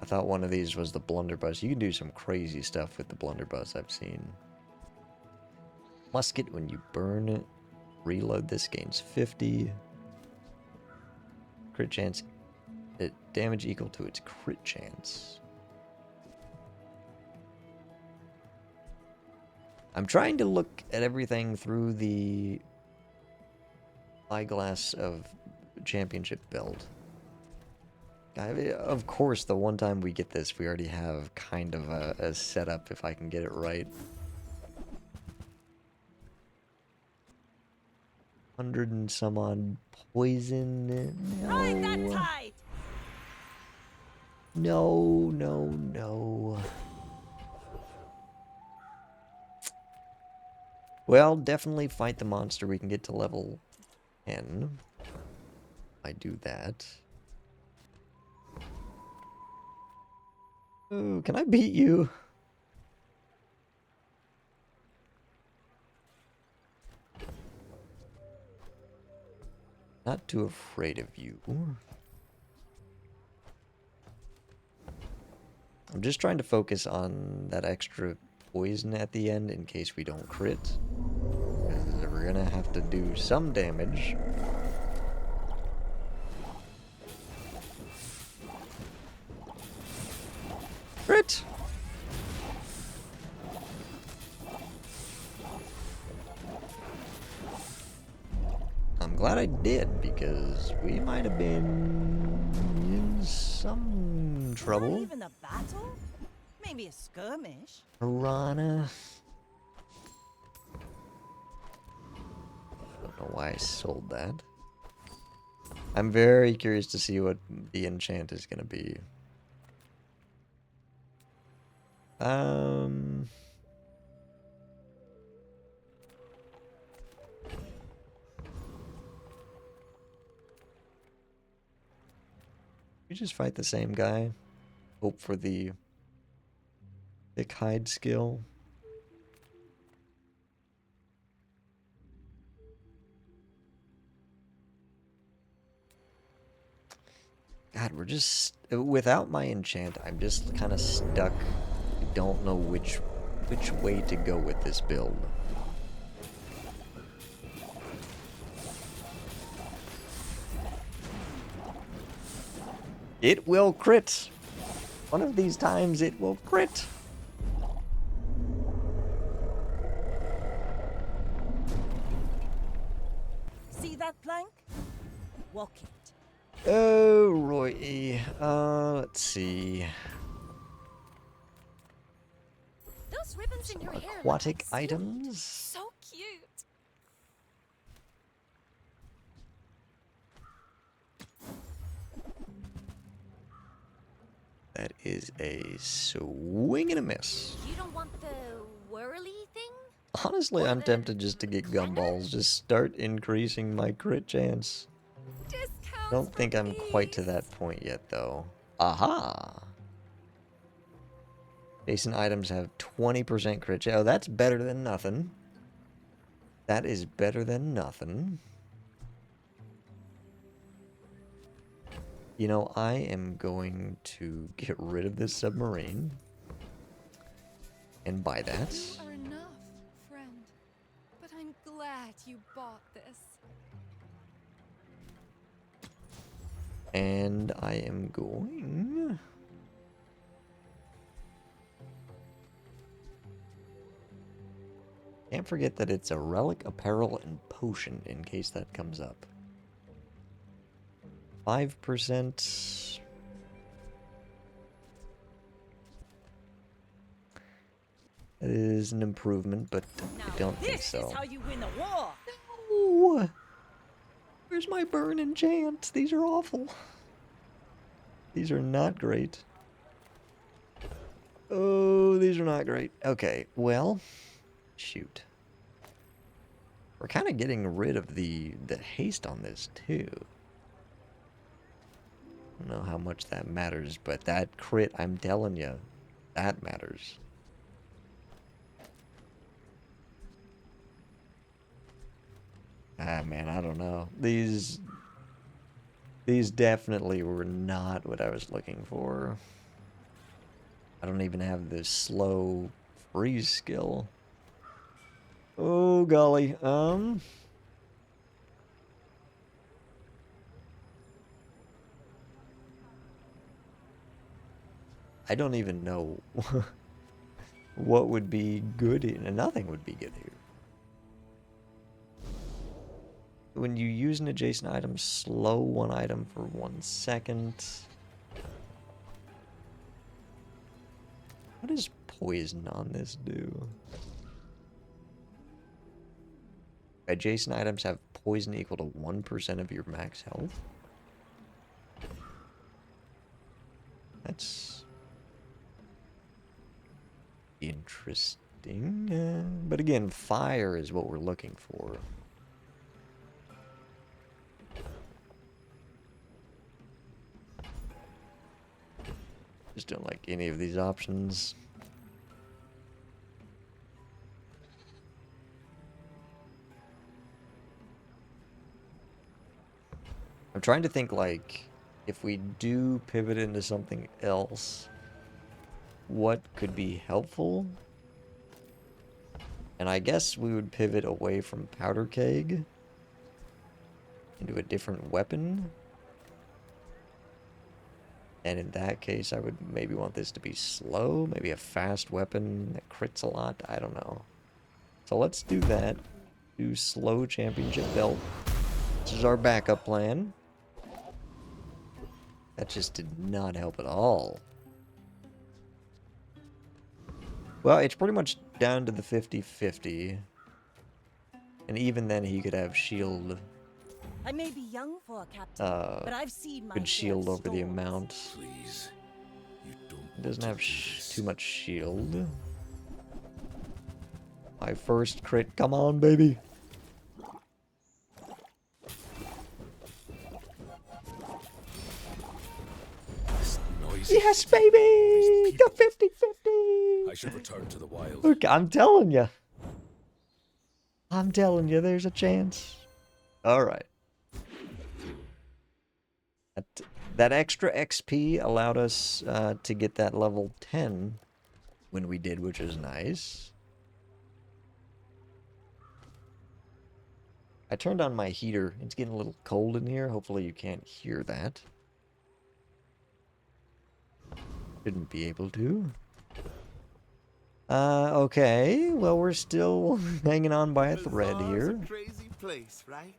I thought one of these was the blunderbuss. You can do some crazy stuff with the blunderbuss I've seen. Musket, when you burn it, reload this gains 50. Crit chance, it damage equal to its crit chance. I'm trying to look at everything through the eyeglass of championship build. Of course, the one time we get this, we already have kind of a setup if I can get it right. 100 and some odd poison. Ride that No. tide! No, no, no. Well, definitely fight the monster. We can get to level 10. I do that. Oh, can I beat you? Not too afraid of you. I'm just trying to focus on that extra poison at the end in case we don't crit. Because we're gonna have to do some damage. Crit! I'm glad I did, because we might have been in some trouble. Not even a battle? Maybe a skirmish. Piranha. Don't know why I sold that. I'm very curious to see what the enchant is going to be. We just fight the same guy. Hope for the thick hide skill. God, we're just... Without my enchant, I'm just kind of stuck. I don't know which way to go with this build. It will crit. One of these times it will crit. See that plank? Walk it. Oh, Roy. Let's see. Those ribbons in your hair look Aquatic like items? so cute. That is a swing and a miss. You don't want the whirly thing? Honestly, I'm tempted just to get gumballs. Just start increasing my crit chance. Discounts Don't think I'm quite to that point yet, though. Aha! Jason items have 20% crit chance. Oh, that's better than nothing. That is better than nothing. You know, I am going to get rid of this submarine. And buy that. You are enough, friend. But I'm glad you bought this. And I am going... Can't forget that it's a relic, apparel, and potion in case that comes up. 5%. That is an improvement, but I don't think so. This is how you win a war. No! Where's my burn enchant? These are awful. These are not great. Oh, these are not great. Okay, well, shoot. We're kind of getting rid of the haste on this, too. I don't know how much that matters, but that crit, I'm telling you, that matters. Ah, man, I don't know. These definitely were not what I was looking for. I don't even have the slow freeze skill. Oh, golly. I don't even know what would be good here. Nothing would be good here. When you use an adjacent item, slow one item for 1 second. What does poison on this do? Adjacent items have poison equal to 1% of your max health. That's interesting. But again, fire is what we're looking for. Just don't like any of these options. I'm trying to think, like, if we do pivot into something else, what could be helpful? And I guess we would pivot away from powder keg into a different weapon. And in that case, I would maybe want this to be slow, maybe a fast weapon that crits a lot. I don't know. So let's do that. Do slow championship belt. This is our backup plan. That just did not help at all. Well, it's pretty much down to the 50-50. And even then, he could have shield. I may be young for a captain, but I've seen my Good shield over the storms. amount. Please. You don't It doesn't want have to do this. too much shield. My first crit. Come on, baby. This noisy Yes, city. baby! The 50-50! I should return to the wild. Look, I'm telling you. I'm telling you, there's a chance. Alright. That extra XP allowed us to get that level 10 when we did, which is nice. I turned on my heater. It's getting a little cold in here. Hopefully you can't hear that. Shouldn't be able to. Okay. Well, we're still hanging on by a thread here. Bazaar's a crazy place, right?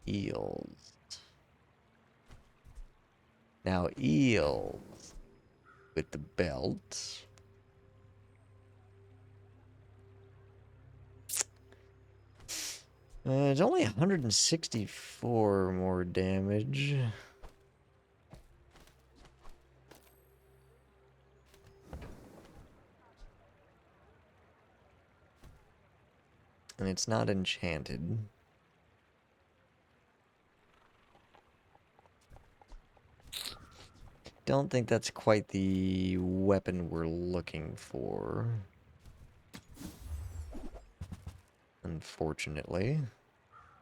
Eels. Now, eels with the belt. It's only 164 more damage. And it's not enchanted. Don't think that's quite the weapon we're looking for. Unfortunately.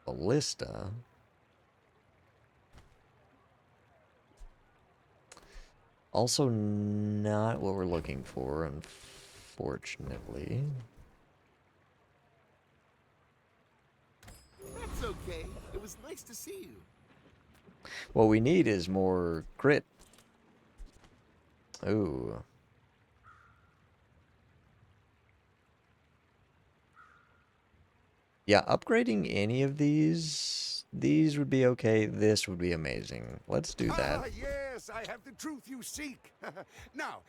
Ballista. Also not what we're looking for, unfortunately. That's okay. It was nice to see you. What we need is more crit. Ooh. Yeah, upgrading any of these would be okay. This would be amazing. Let's do that. Ah, yes, I have the truth you seek. Now,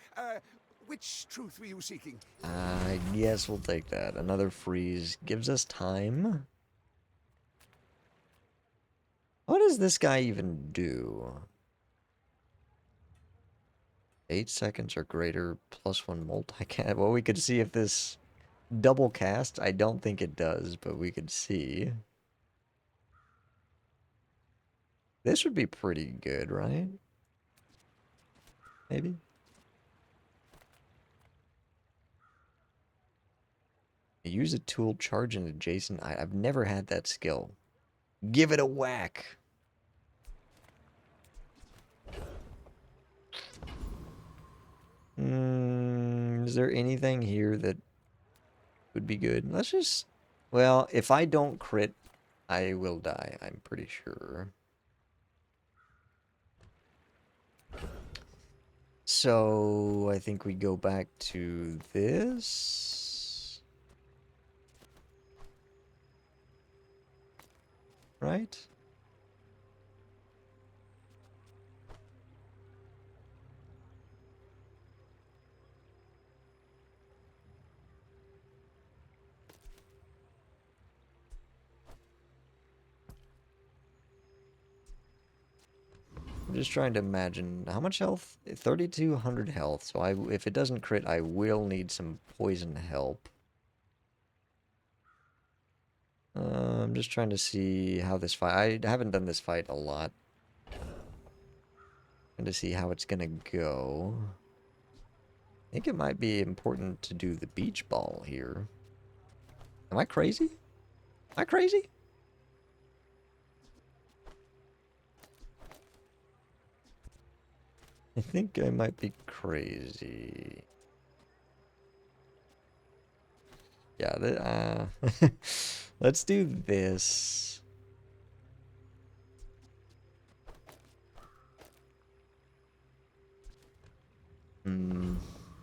which truth were you seeking? Yes, we'll take that. Another freeze gives us time. What does this guy even do? 8 seconds or greater, +1 multi-cast. Well, we could see if this double cast. I don't think it does, but we could see. This would be pretty good, right? Maybe? Use a tool, charge an adjacent item. I've never had that skill. Give it a whack. Is there anything here that would be good? Let's just... Well, if I don't crit I will die, I'm pretty sure. So, I think we go back to this. Right? I'm just trying to imagine how much health. 3,200 health. So if it doesn't crit, I will need some poison help. I'm just trying to see how this fight. I haven't done this fight a lot. Trying to see how it's gonna go. I think it might be important to do the beach ball here. Am I crazy? Am I crazy? I think I might be crazy. Yeah, let's do this.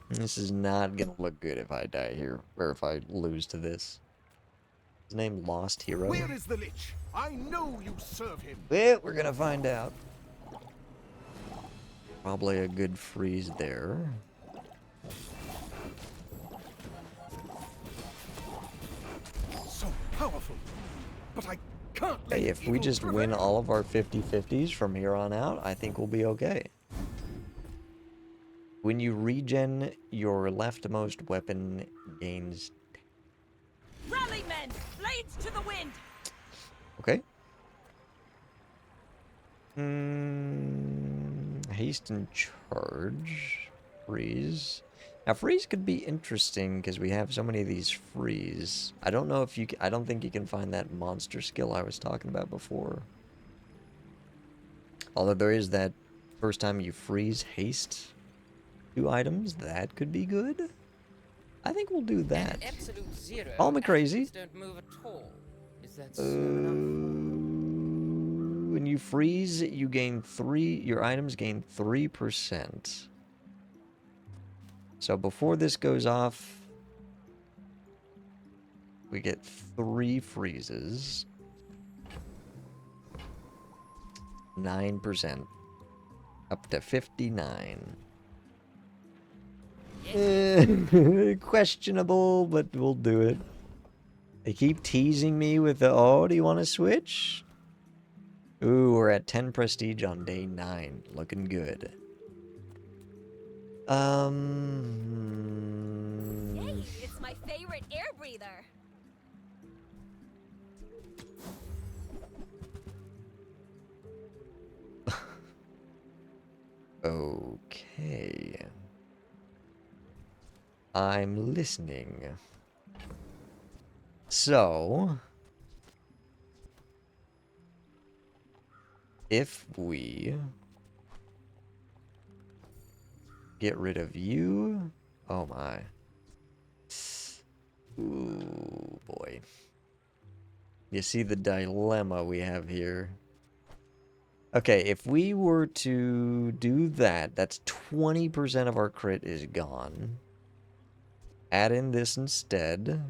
This is not gonna look good if I die here, or if I lose to this. His name Lost Hero. Where is the Lich? I know you serve him. Well, we're gonna find out. Probably a good freeze there. So powerful, but I can't let Hey, if we just win all of our 50-50s from here on out, I think we'll be okay. When you regen, your leftmost weapon gains... Rally, men! Blades to the wind! Okay. Haste and charge. Freeze. Now, freeze could be interesting because we have so many of these freeze. I don't know if you can, I don't think you can find that monster skill I was talking about before. Although there is that first time you freeze haste 2 items, that could be good. I think we'll do that. Call me crazy. Don't move at all. Is that When you freeze, you gain 3. Your items gain 3%. So before this goes off, we get 3 freezes. 9%. Up to 59. Questionable, but we'll do it. They keep teasing me with the, oh, do you want to switch? Ooh, we're at 10 prestige on day 9. Looking good. Hey, it's my favorite air breather. Okay. I'm listening. So, if we get rid of you, oh my. Ooh, boy. You see the dilemma we have here. Okay, if we were to do that, that's 20% of our crit is gone. Add in this instead.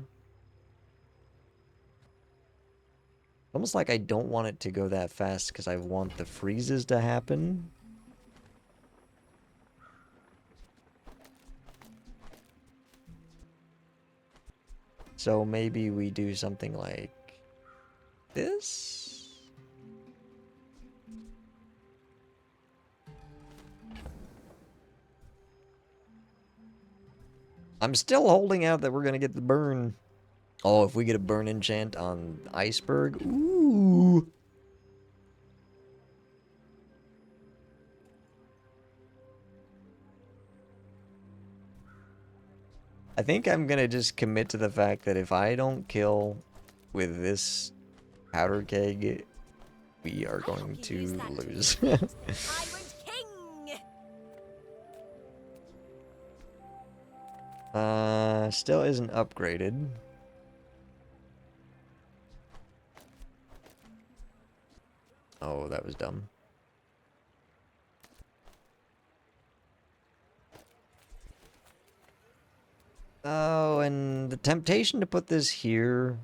Almost like I don't want it to go that fast because I want the freezes to happen. So maybe we do something like this? I'm still holding out that we're gonna get the burn. Oh, if we get a burn enchant on Iceberg, ooh. I think I'm gonna just commit to the fact that if I don't kill with this powder keg, we are going to lose. Still isn't upgraded. Oh, that was dumb. Oh, and the temptation to put this here.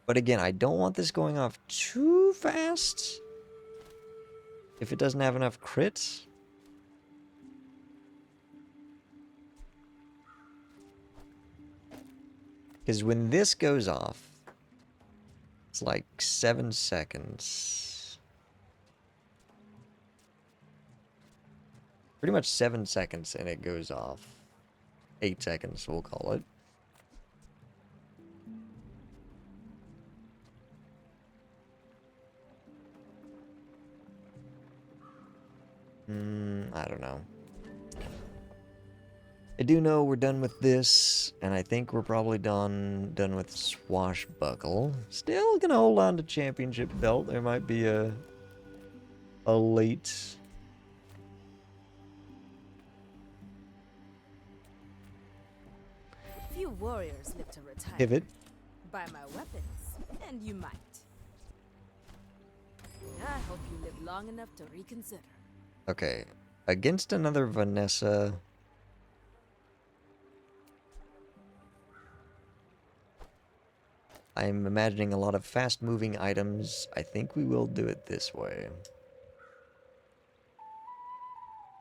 But again, I don't want this going off too fast. If it doesn't have enough crits. Because when this goes off, it's like 7 seconds. Pretty much 7 seconds and it goes off. 8 seconds, we'll call it. I don't know. I do know we're done with this, and I think we're probably done with Swashbuckle. Still gonna hold on to Championship Belt. There might be a late Few warriors live to retire. pivot. Buy my weapons, and you might. I hope you live long enough to reconsider. Okay, against another Vanessa. I'm imagining a lot of fast-moving items. I think we will do it this way.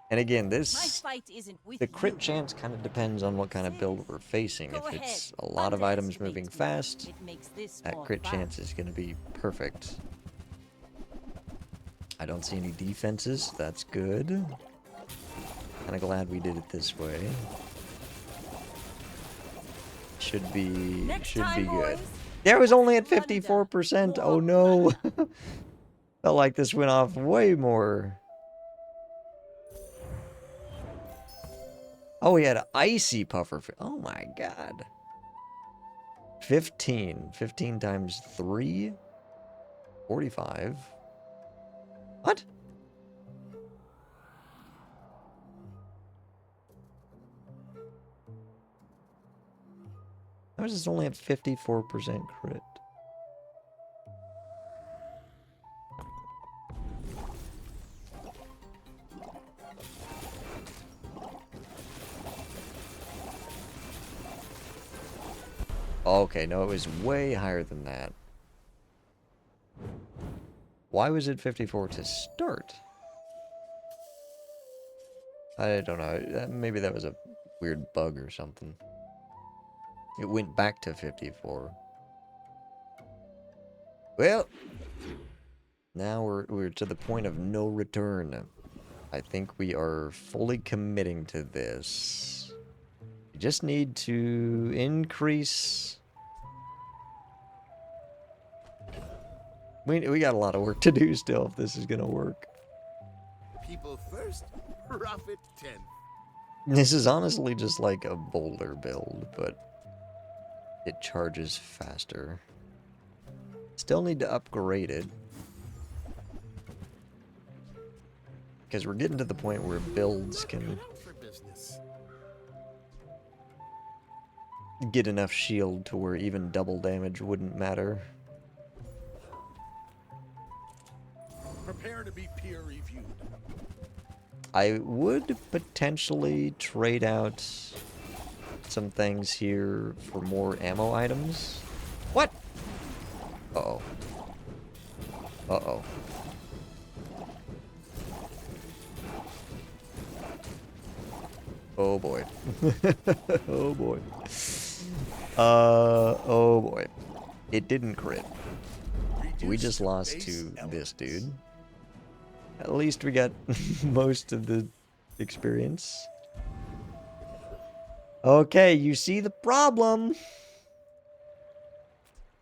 And again, My fight isn't with the crit you. chance kind of depends on what kind of build we're facing. Go If it's ahead, a lot of items underestimate moving me. fast, It makes this that more crit fun. chance is going to be perfect. I don't see any defenses. That's good. Kind of glad we did it this way. Should be Next should time, be good. boys. Yeah, it was only at 54%. Oh no. Felt like this went off way more. Oh, he had an icy puffer. Oh my god. 15. 15 times 3. 45. What? How is this only at 54% crit? Okay, no, it was way higher than that. Why was it 54 to start? I don't know. Maybe that was a weird bug or something. It went back to 54. Well, now we're to the point of no return. I think we are fully committing to this. We just need to increase. We got a lot of work to do still if this is gonna work. People first, profit 10. This is honestly just like a boulder build, but it charges faster. Still need to upgrade it. Because we're getting to the point where builds can For business. get enough shield to where even double damage wouldn't matter. Prepare to be peer reviewed. I would potentially trade out some things here for more ammo items. What? Uh-oh. Uh-oh. Oh boy. Oh boy. Oh boy. It didn't crit. We just lost to this dude. At least we got most of the experience. Okay, you see the problem.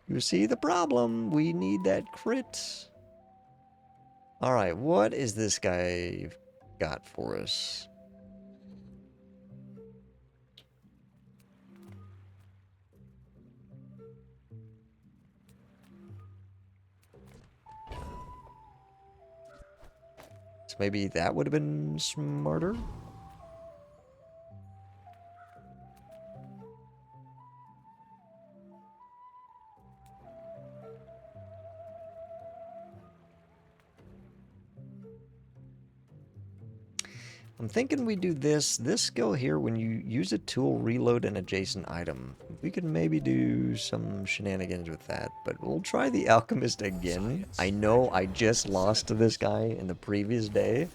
You see the problem. We need that crit. Alright, what is this guy got for us? So maybe that would have been smarter? I'm thinking we do this skill here when you use a tool, reload an adjacent item. We could maybe do some shenanigans with that, but we'll try the alchemist again. I know I just lost to this guy in the previous day,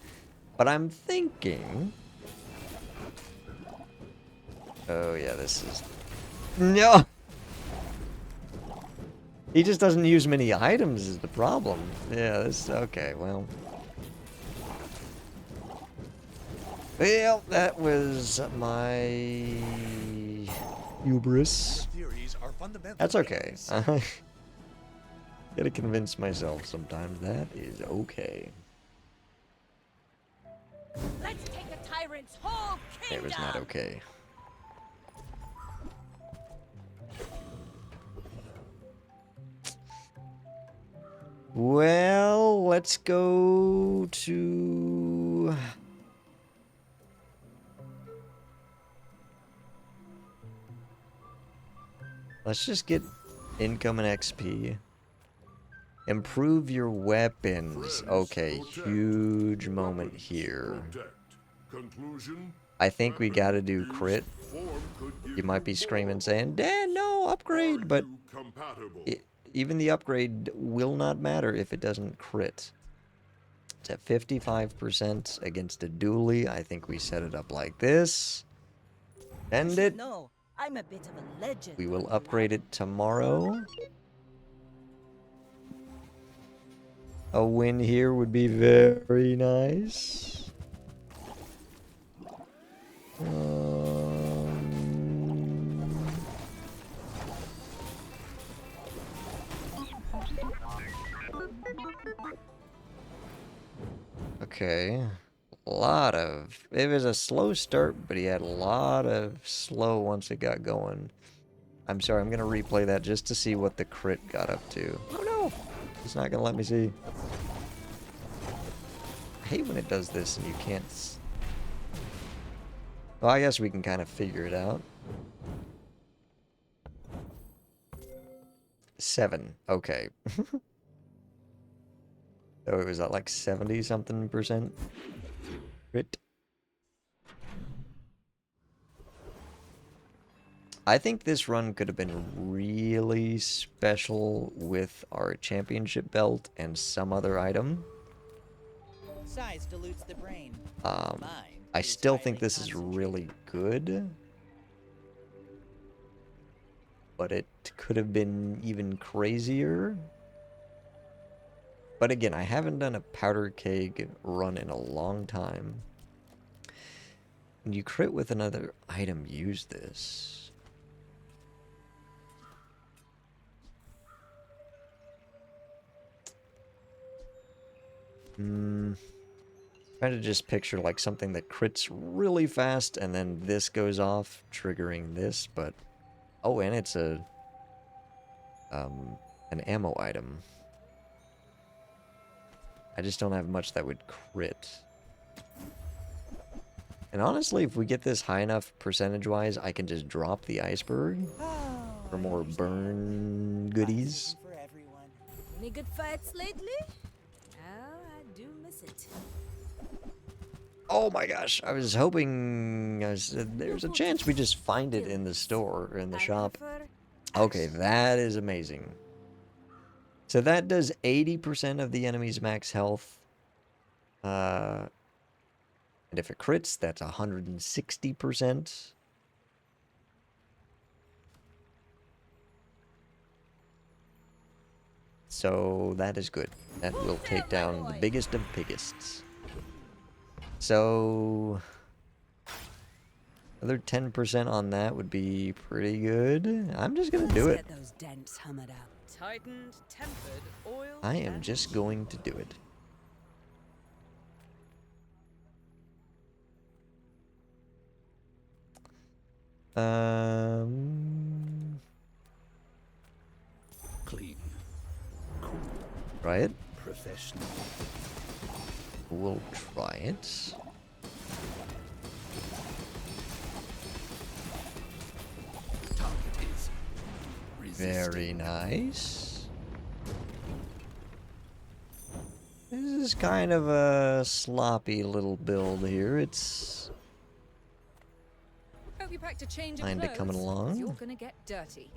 but I'm thinking... Oh yeah, this is... No! He just doesn't use many items is the problem. Yeah, this... Okay, well... Well, that was my hubris. That's okay. Gotta convince myself sometimes that is okay. Let's take a tyrant's whole kingdom. It was not okay. Well, let's go to... Let's just get income and XP. Improve your weapons. Okay, huge moment here. I think we gotta do crit. You might be screaming saying, Dan, no, upgrade! But even the upgrade will not matter if it doesn't crit. It's at 55% against a dually. I think we set it up like this. End it. No, I'm a bit of a legend. We will upgrade it tomorrow. A win here would be very nice. Okay. It was a slow start, but he had a lot of slow once it got going. I'm sorry, I'm gonna replay that just to see what the crit got up to. Oh no! It's not gonna let me see. I hate when it does this and you can't... Well, I guess we can kind of figure it out. 7. Okay. So it was at like 70-something% crit. I think this run could have been really special with our championship belt and some other item. Size dilutes the brain. I still think this is really good. But it could have been even crazier. But again, I haven't done a powder keg run in a long time. When you crit with another item, use this. Trying to just picture like something that crits really fast and then this goes off, triggering this, but... Oh, and it's a... an ammo item. I just don't have much that would crit. And honestly, if we get this high enough percentage-wise, I can just drop the iceberg for more burn goodies. Any good fights lately? Oh, I do miss it. Oh my gosh, I was hoping there's a chance we just find it in the store or in the shop. Okay, that is amazing. So that does 80% of the enemy's max health. And if it crits, that's 160%. So that is good. That will take down the biggest of biggests. So another 10% on that would be pretty good. I'm just gonna do it. Get those dents hammered out. Tightened, tempered, oiled. I am just going to do it. Clean. Try it. Professional. We'll try it. Target is resisting. Very nice. This is kind of a sloppy little build here. It's Hope you packed a change of kinda clothes, coming 'cause along. you're gonna get dirty.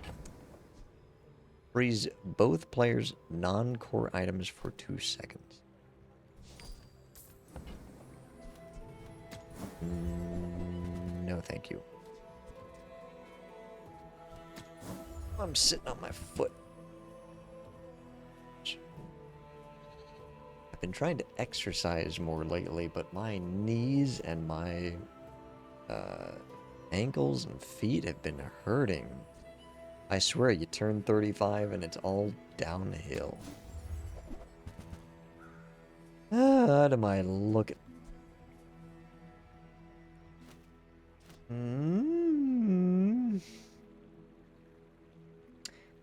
Freeze both players' non-core items for 2 seconds. No, thank you. I'm sitting on my foot. I've been trying to exercise more lately, but my knees and my ankles and feet have been hurting. I swear, you turn 35 and it's all downhill. What am I looking?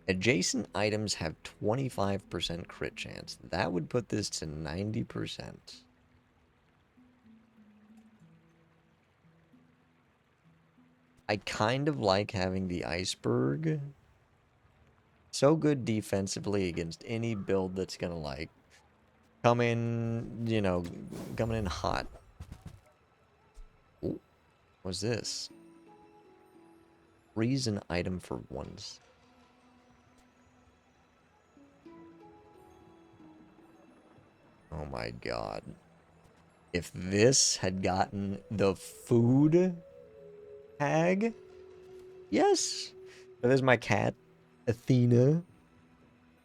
Adjacent items have 25% crit chance. That would put this to 90%. I kind of like having the iceberg. So good defensively against any build that's gonna, like, come in, you know, coming in hot. Ooh, what's this? Freeze an item for once. Oh my god. If this had gotten the food tag, yes. So there's my cat, Athena.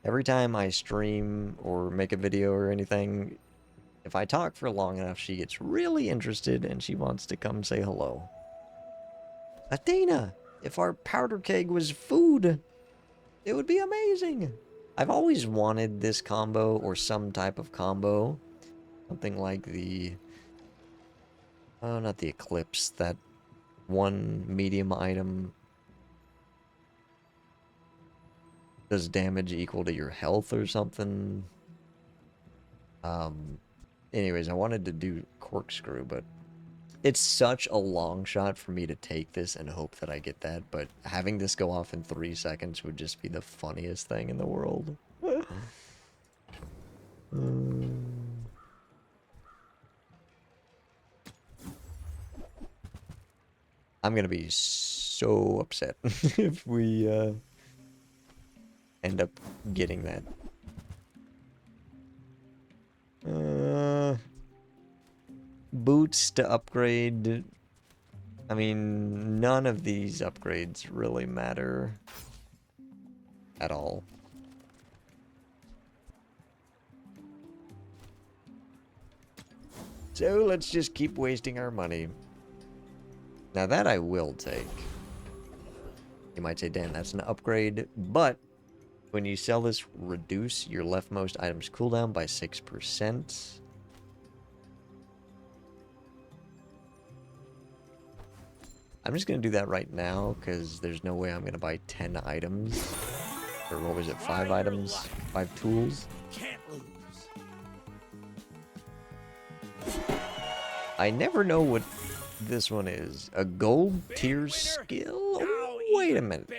Every time I stream or make a video or anything, if I talk for long enough, she gets really interested and she wants to come say hello. Athena, if our powder keg was food, it would be amazing. I've always wanted this combo or some type of combo. Something like the... Oh, not the Eclipse. That one medium item does damage equal to your health or something. Anyways, I wanted to do Corkscrew, but it's such a long shot for me to take this and hope that I get that, but having this go off in 3 seconds would just be the funniest thing in the world. I'm gonna be so upset if we end up getting that. Boots to upgrade. I mean, none of these upgrades really matter at all. So let's just keep wasting our money. Now that I will take. You might say, Dan, that's an upgrade, but when you sell this, reduce your leftmost item's cooldown by 6%. I'm just going to do that right now, because there's no way I'm going to buy 10 items. Or what was it, 5 items? 5 tools? Can't lose. I never know what this one is. A gold tier skill? Oh, wait a minute.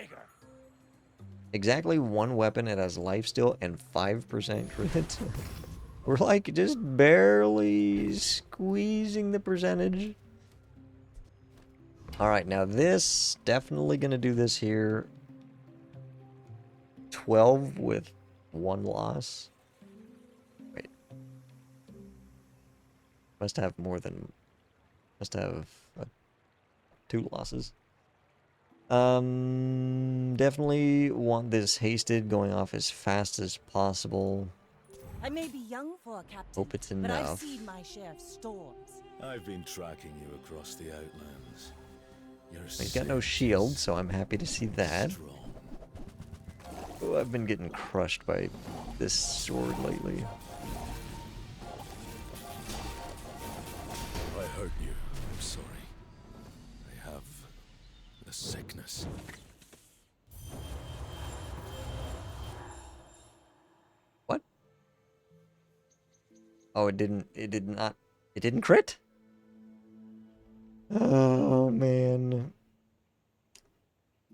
Exactly 1 weapon, it has lifesteal and 5% crit. We're like just barely squeezing the percentage. Alright, now this, definitely gonna do this here. 12 with 1 loss. Wait. Must have more than... Must have 2 losses. Definitely want this hasted, going off as fast as possible. I may be young for a captain, Hope it's but I've enough. seen my share of storms. I've been tracking you across the Outlands. You're He's got no shield, so I'm happy to see that. strong. Oh, I've been getting crushed by this sword lately. I hurt you. I'm sorry. I have the sickness. What? Oh, it didn't crit? Oh, man.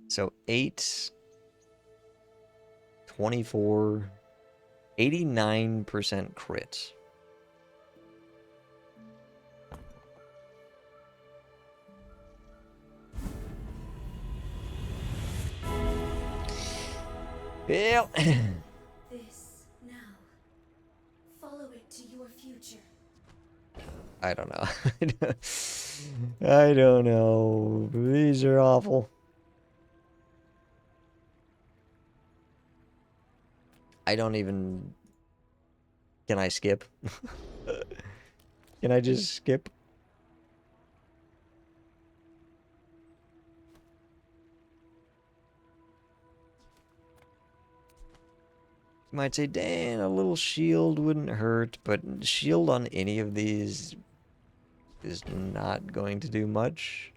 So 8, 24, 89% crit. Well, This now. Follow it to your future. I don't know. I don't know. These are awful. I don't even... Can I skip? Can I just skip? You might say, Dan, a little shield wouldn't hurt, but shield on any of these is not going to do much.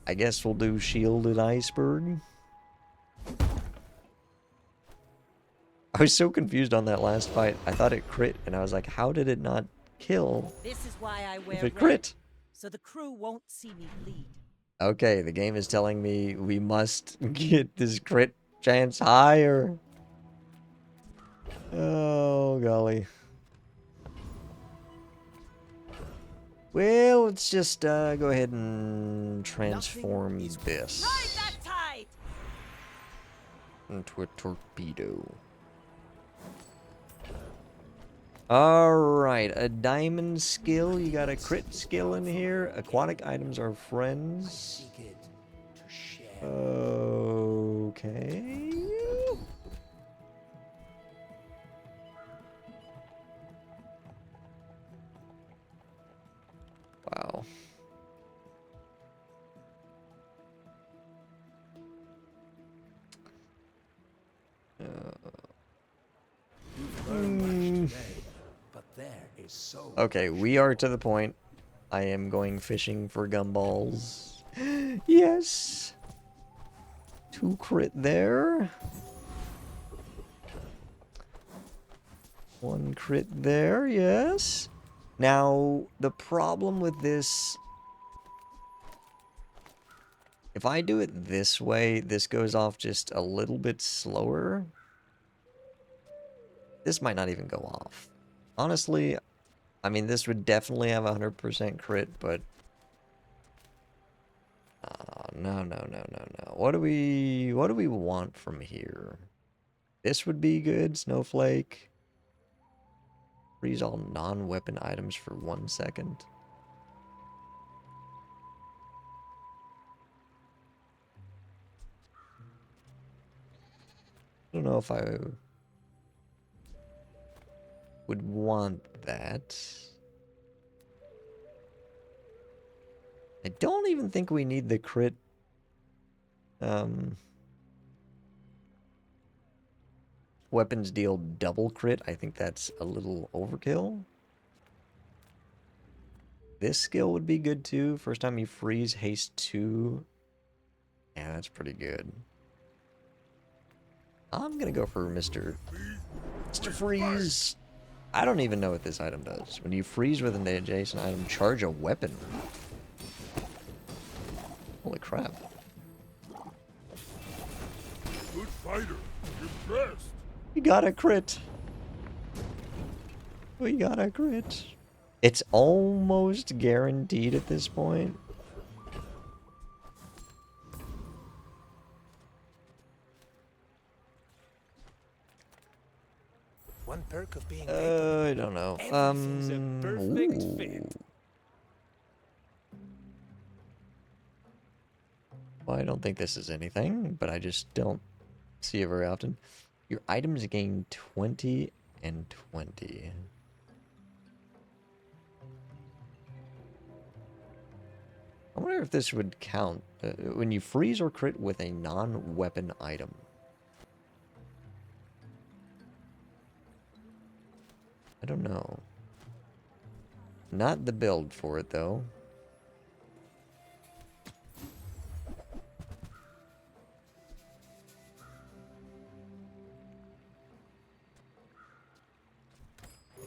I guess we'll do shielded iceberg. I was so confused on that last fight. I thought it crit, and I was like, how did it not kill This is why I wear if it red, crit? so the crew won't see me bleed. Okay, the game is telling me we must get this crit chance higher. Oh, golly. Well, let's just go ahead and transform this Ride that tide! into a torpedo. Alright, a diamond skill. You got a crit skill in here. Aquatic items are friends. Okay. Wow. Okay, we are to the point. I am going fishing for gumballs. Yes! 2 crit there. 1 crit there, yes. Now, the problem with this... If I do it this way, this goes off just a little bit slower. This might not even go off. Honestly, I mean, this would definitely have 100% crit, but... no. What do we want from here? This would be good, Snowflake. Freeze all non-weapon items for 1 second. I don't know if I would want that. I don't even think we need the crit. Weapons deal double crit. I think that's a little overkill. This skill would be good too. First time you freeze, haste 2. Yeah, that's pretty good. I'm gonna go for Mr. Freeze. I don't even know what this item does. When you freeze with an adjacent item, charge a weapon. Holy crap. Good fighter. You're best. We got a crit. We got a crit. It's almost guaranteed at this point. One perk of being I don't know. everything's a perfect fit. Well, I don't think this is anything, but I just don't see it very often. Your items gain 20 and 20. I wonder if this would count when you freeze or crit with a non-weapon item. I don't know. Not the build for it, though.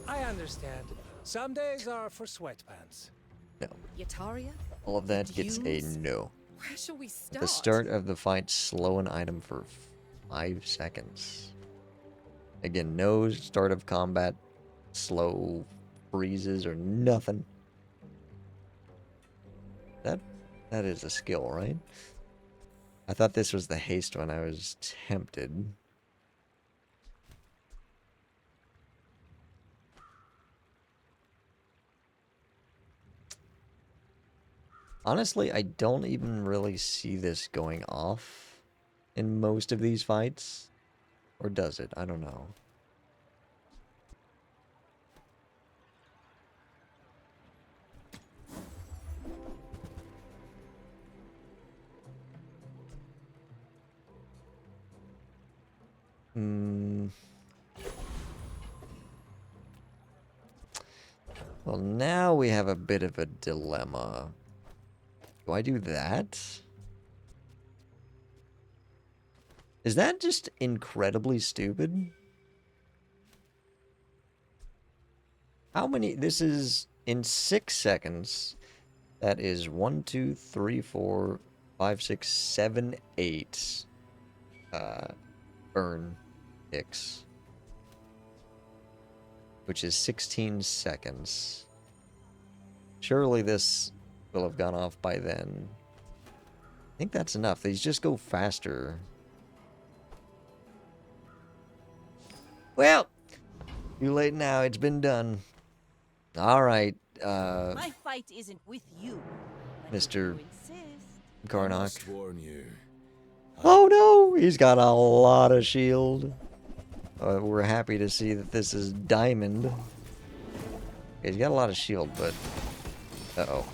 I understand. Some days are for sweatpants. No. Yataria? All of that gets a Use? no. Where shall we At start? the start of the fight, slow an item for 5 seconds. Again, no start of combat, slow freezes or nothing. That is a skill, right? I thought this was the haste one. I was tempted. Honestly, I don't even really see this going off in most of these fights. Or does it? I don't know. Well, now we have a bit of a dilemma. Do I do that? Is that just incredibly stupid? How many? This is in 6 seconds. That is 1, 2, 3, 4, 5, 6, 7, 8. Burn ticks. Which is 16 seconds. Surely this will have gone off by then. I think that's enough. These just go faster. Well, too late now. It's been done. All right, My fight isn't with you, but if Mr. you insist. Karnak. Warn you. Oh no, he's got a lot of shield. We're happy to see that this is diamond. He's got a lot of shield, but uh-oh.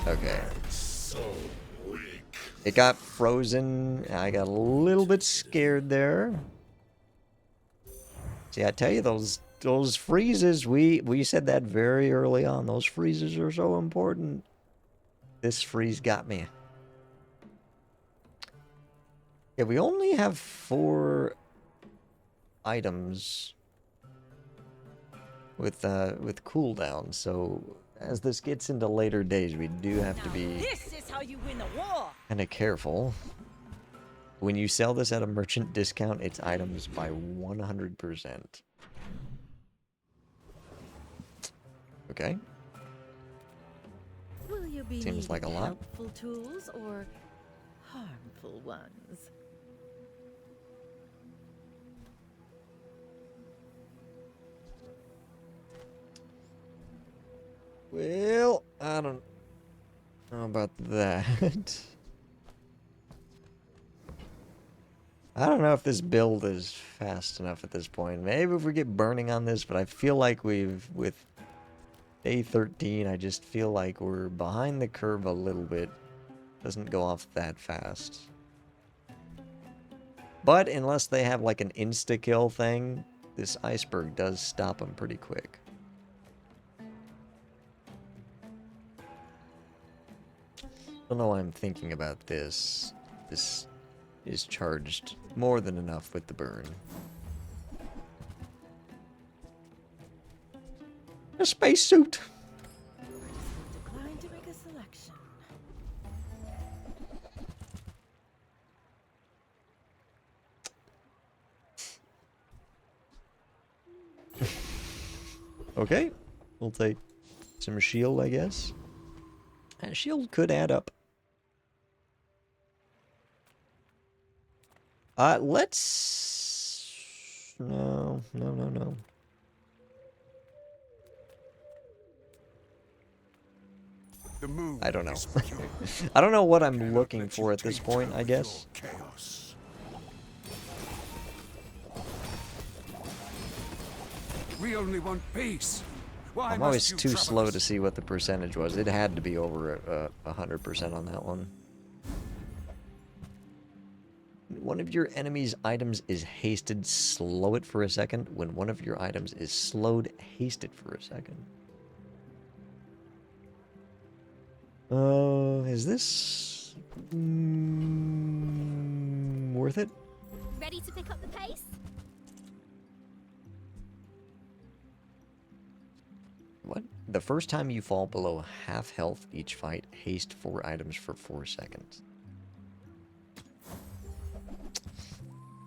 Okay. It got frozen. I got a little bit scared there. See, I tell you, those freezes, we said that very early on. Those freezes are so important. This freeze got me. Yeah, we only have 4 items with cooldown, so as this gets into later days, we do have to be This is how you win the war. kind of careful. When you sell this at a merchant discount, it's items by 100%. Okay. Will you be Seems like a needing lot. helpful tools or harmful ones? Well, I don't know about that. I don't know if this build is fast enough at this point. Maybe if we get burning on this, but I feel like with day 13, I just feel like we're behind the curve a little bit. Doesn't go off that fast. But unless they have like an insta-kill thing, this iceberg does stop them pretty quick. I don't know why I'm thinking about this. This is charged more than enough with the burn. A spacesuit! Decline to make a selection. Okay, we'll take some shield, I guess. Shield could add up. Let's... No. The moon I don't know. is pure. I don't know what I'm Cannot looking let for you at this take point, time I with guess. your chaos. We only want peace. Why I'm must always you too trouble slow us? to see what the percentage was. It had to be over 100% on that one. One of your enemy's items is hasted, slow it for a second. When one of your items is slowed, haste it for a second. Is this worth it? Ready to pick up the pace? What? The first time you fall below half health each fight, haste 4 items for 4 seconds.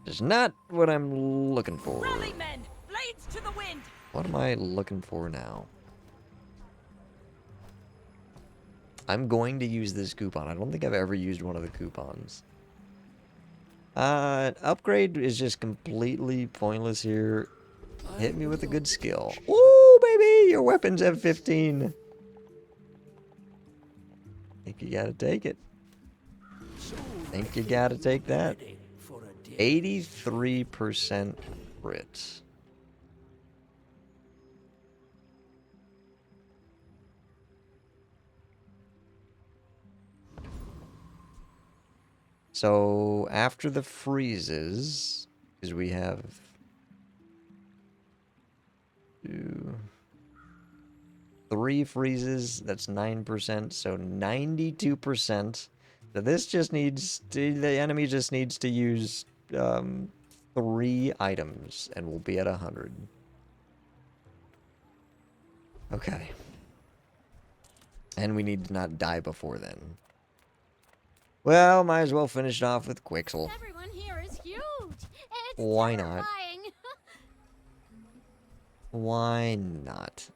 Is not what I'm looking for. Rally, men! Blades to the wind! What am I looking for now? I'm going to use this coupon. I don't think I've ever used one of the coupons. Upgrade is just completely pointless here. Hit me with a good skill. Ooh, baby! Your weapons have 15. Think you gotta take it. Think you gotta take that. 83% crit. So after the freezes, because we have 3 freezes, that's 9%, so 92%. So this just needs to, the enemy just needs to use 3 items, and we'll be at 100. Okay. And we need to not die before then. Well, might as well finish it off with Quixel. Everyone here is huge. It's Why not? terrifying. Why not?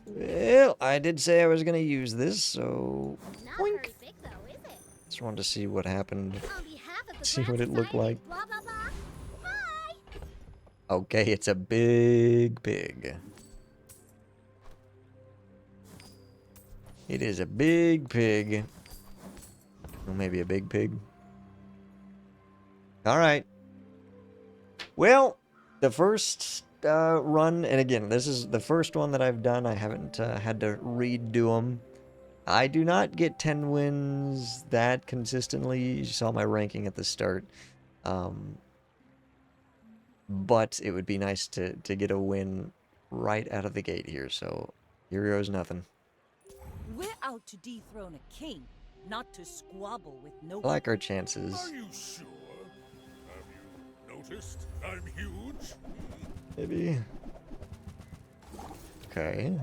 Well, I did say I was going to use this, so... Not Boink. very big though, is it? Just wanted to see what happened. On behalf of the See what Grand it looked Society, like. Blah blah blah. Bye. Okay, it's a big pig. It is a big pig. Well, maybe a big pig. Alright. Well, the first run, and again, this is the first one that I've done. I haven't had to redo them. I do not get 10 wins that consistently. You saw my ranking at the start. But it would be nice to get a win right out of the gate here. So here goes nothing. We're out to dethrone a king, not to squabble with no. I like our chances. Are you sure? Have you noticed I'm huge? Maybe. Okay.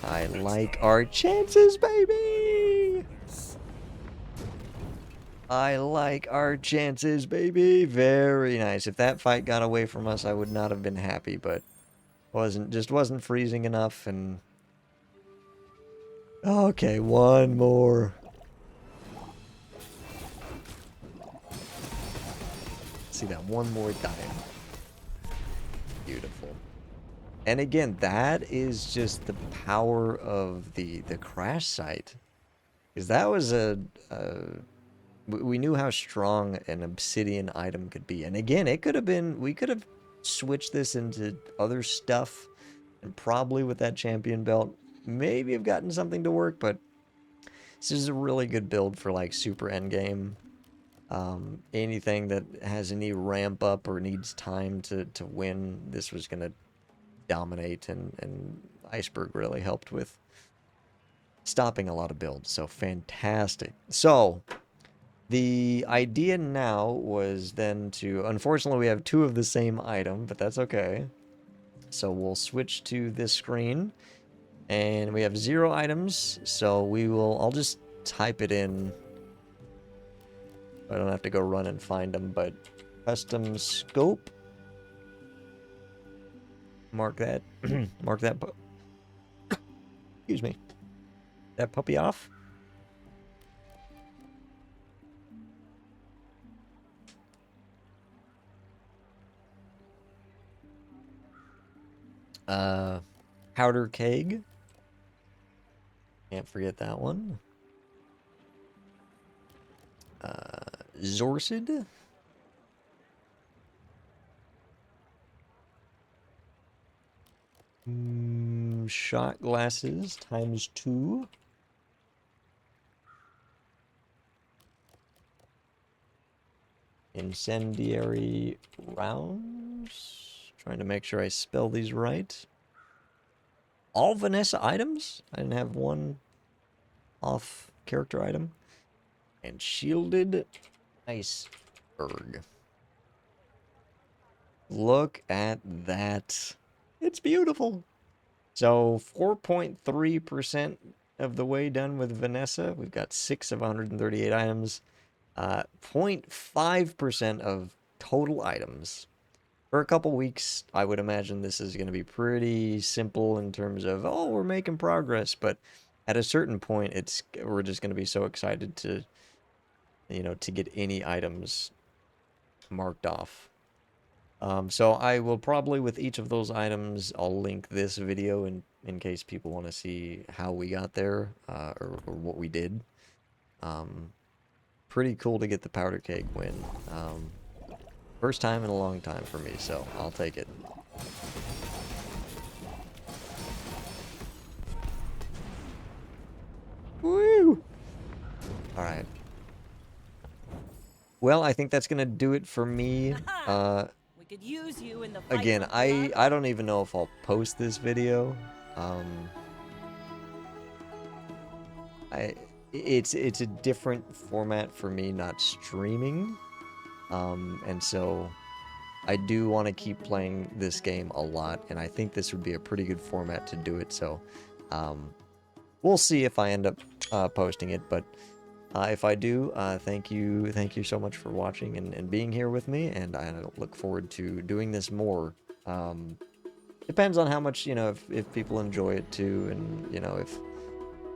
I like our chances, baby! I like our chances, baby! Very nice. If that fight got away from us, I would not have been happy, but just wasn't freezing enough, and... Okay, one more. See that one more time. Beautiful. And again, that is just the power of the crash site. Because that was we knew how strong an obsidian item could be. And again, it could have been, we could have switched this into other stuff. And probably with that champion belt, maybe have gotten something to work. But this is a really good build for like super endgame. Anything that has any ramp up or needs time to win, this was going to dominate, and Iceberg really helped with stopping a lot of builds. So fantastic. So the idea now was then to, unfortunately we have 2 of the same item, but that's okay. So we'll switch to this screen, and we have 0 items, so I'll just type it in. I don't have to go run and find them, but custom scope. Mark that. Mark that. Excuse me. That puppy off. Powder keg. Can't forget that one. Zorsid. Shot glasses ×2. Incendiary rounds. Trying to make sure I spell these right. All Vanessa items. I didn't have one off character item. And shielded iceberg. Look at that. It's beautiful. So 4.3% of the way done with Vanessa. We've got 6 of 138 items. 0.5% of total items. For a couple weeks, I would imagine this is going to be pretty simple in terms of, oh, we're making progress. But at a certain point, we're just going to be so excited to, to get any items marked off. So I will probably, with each of those items, I'll link this video in case people want to see how we got there, or what we did. Pretty cool to get the powder keg win. First time in a long time for me, so I'll take it. Woo! Alright. Well, I think that's gonna do it for me. We could use you in the fight Again, for I blood. don't even know if I'll post this video. It's a different format for me, not streaming. And so I do want to keep playing this game a lot, and I think this would be a pretty good format to do it. So we'll see if I end up posting it, but if I do, thank you so much for watching and being here with me, and I look forward to doing this more. Depends on how much, if people enjoy it too, and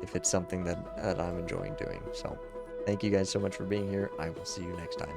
if it's something that I'm enjoying doing. So thank you guys so much for being here. I will see you next time.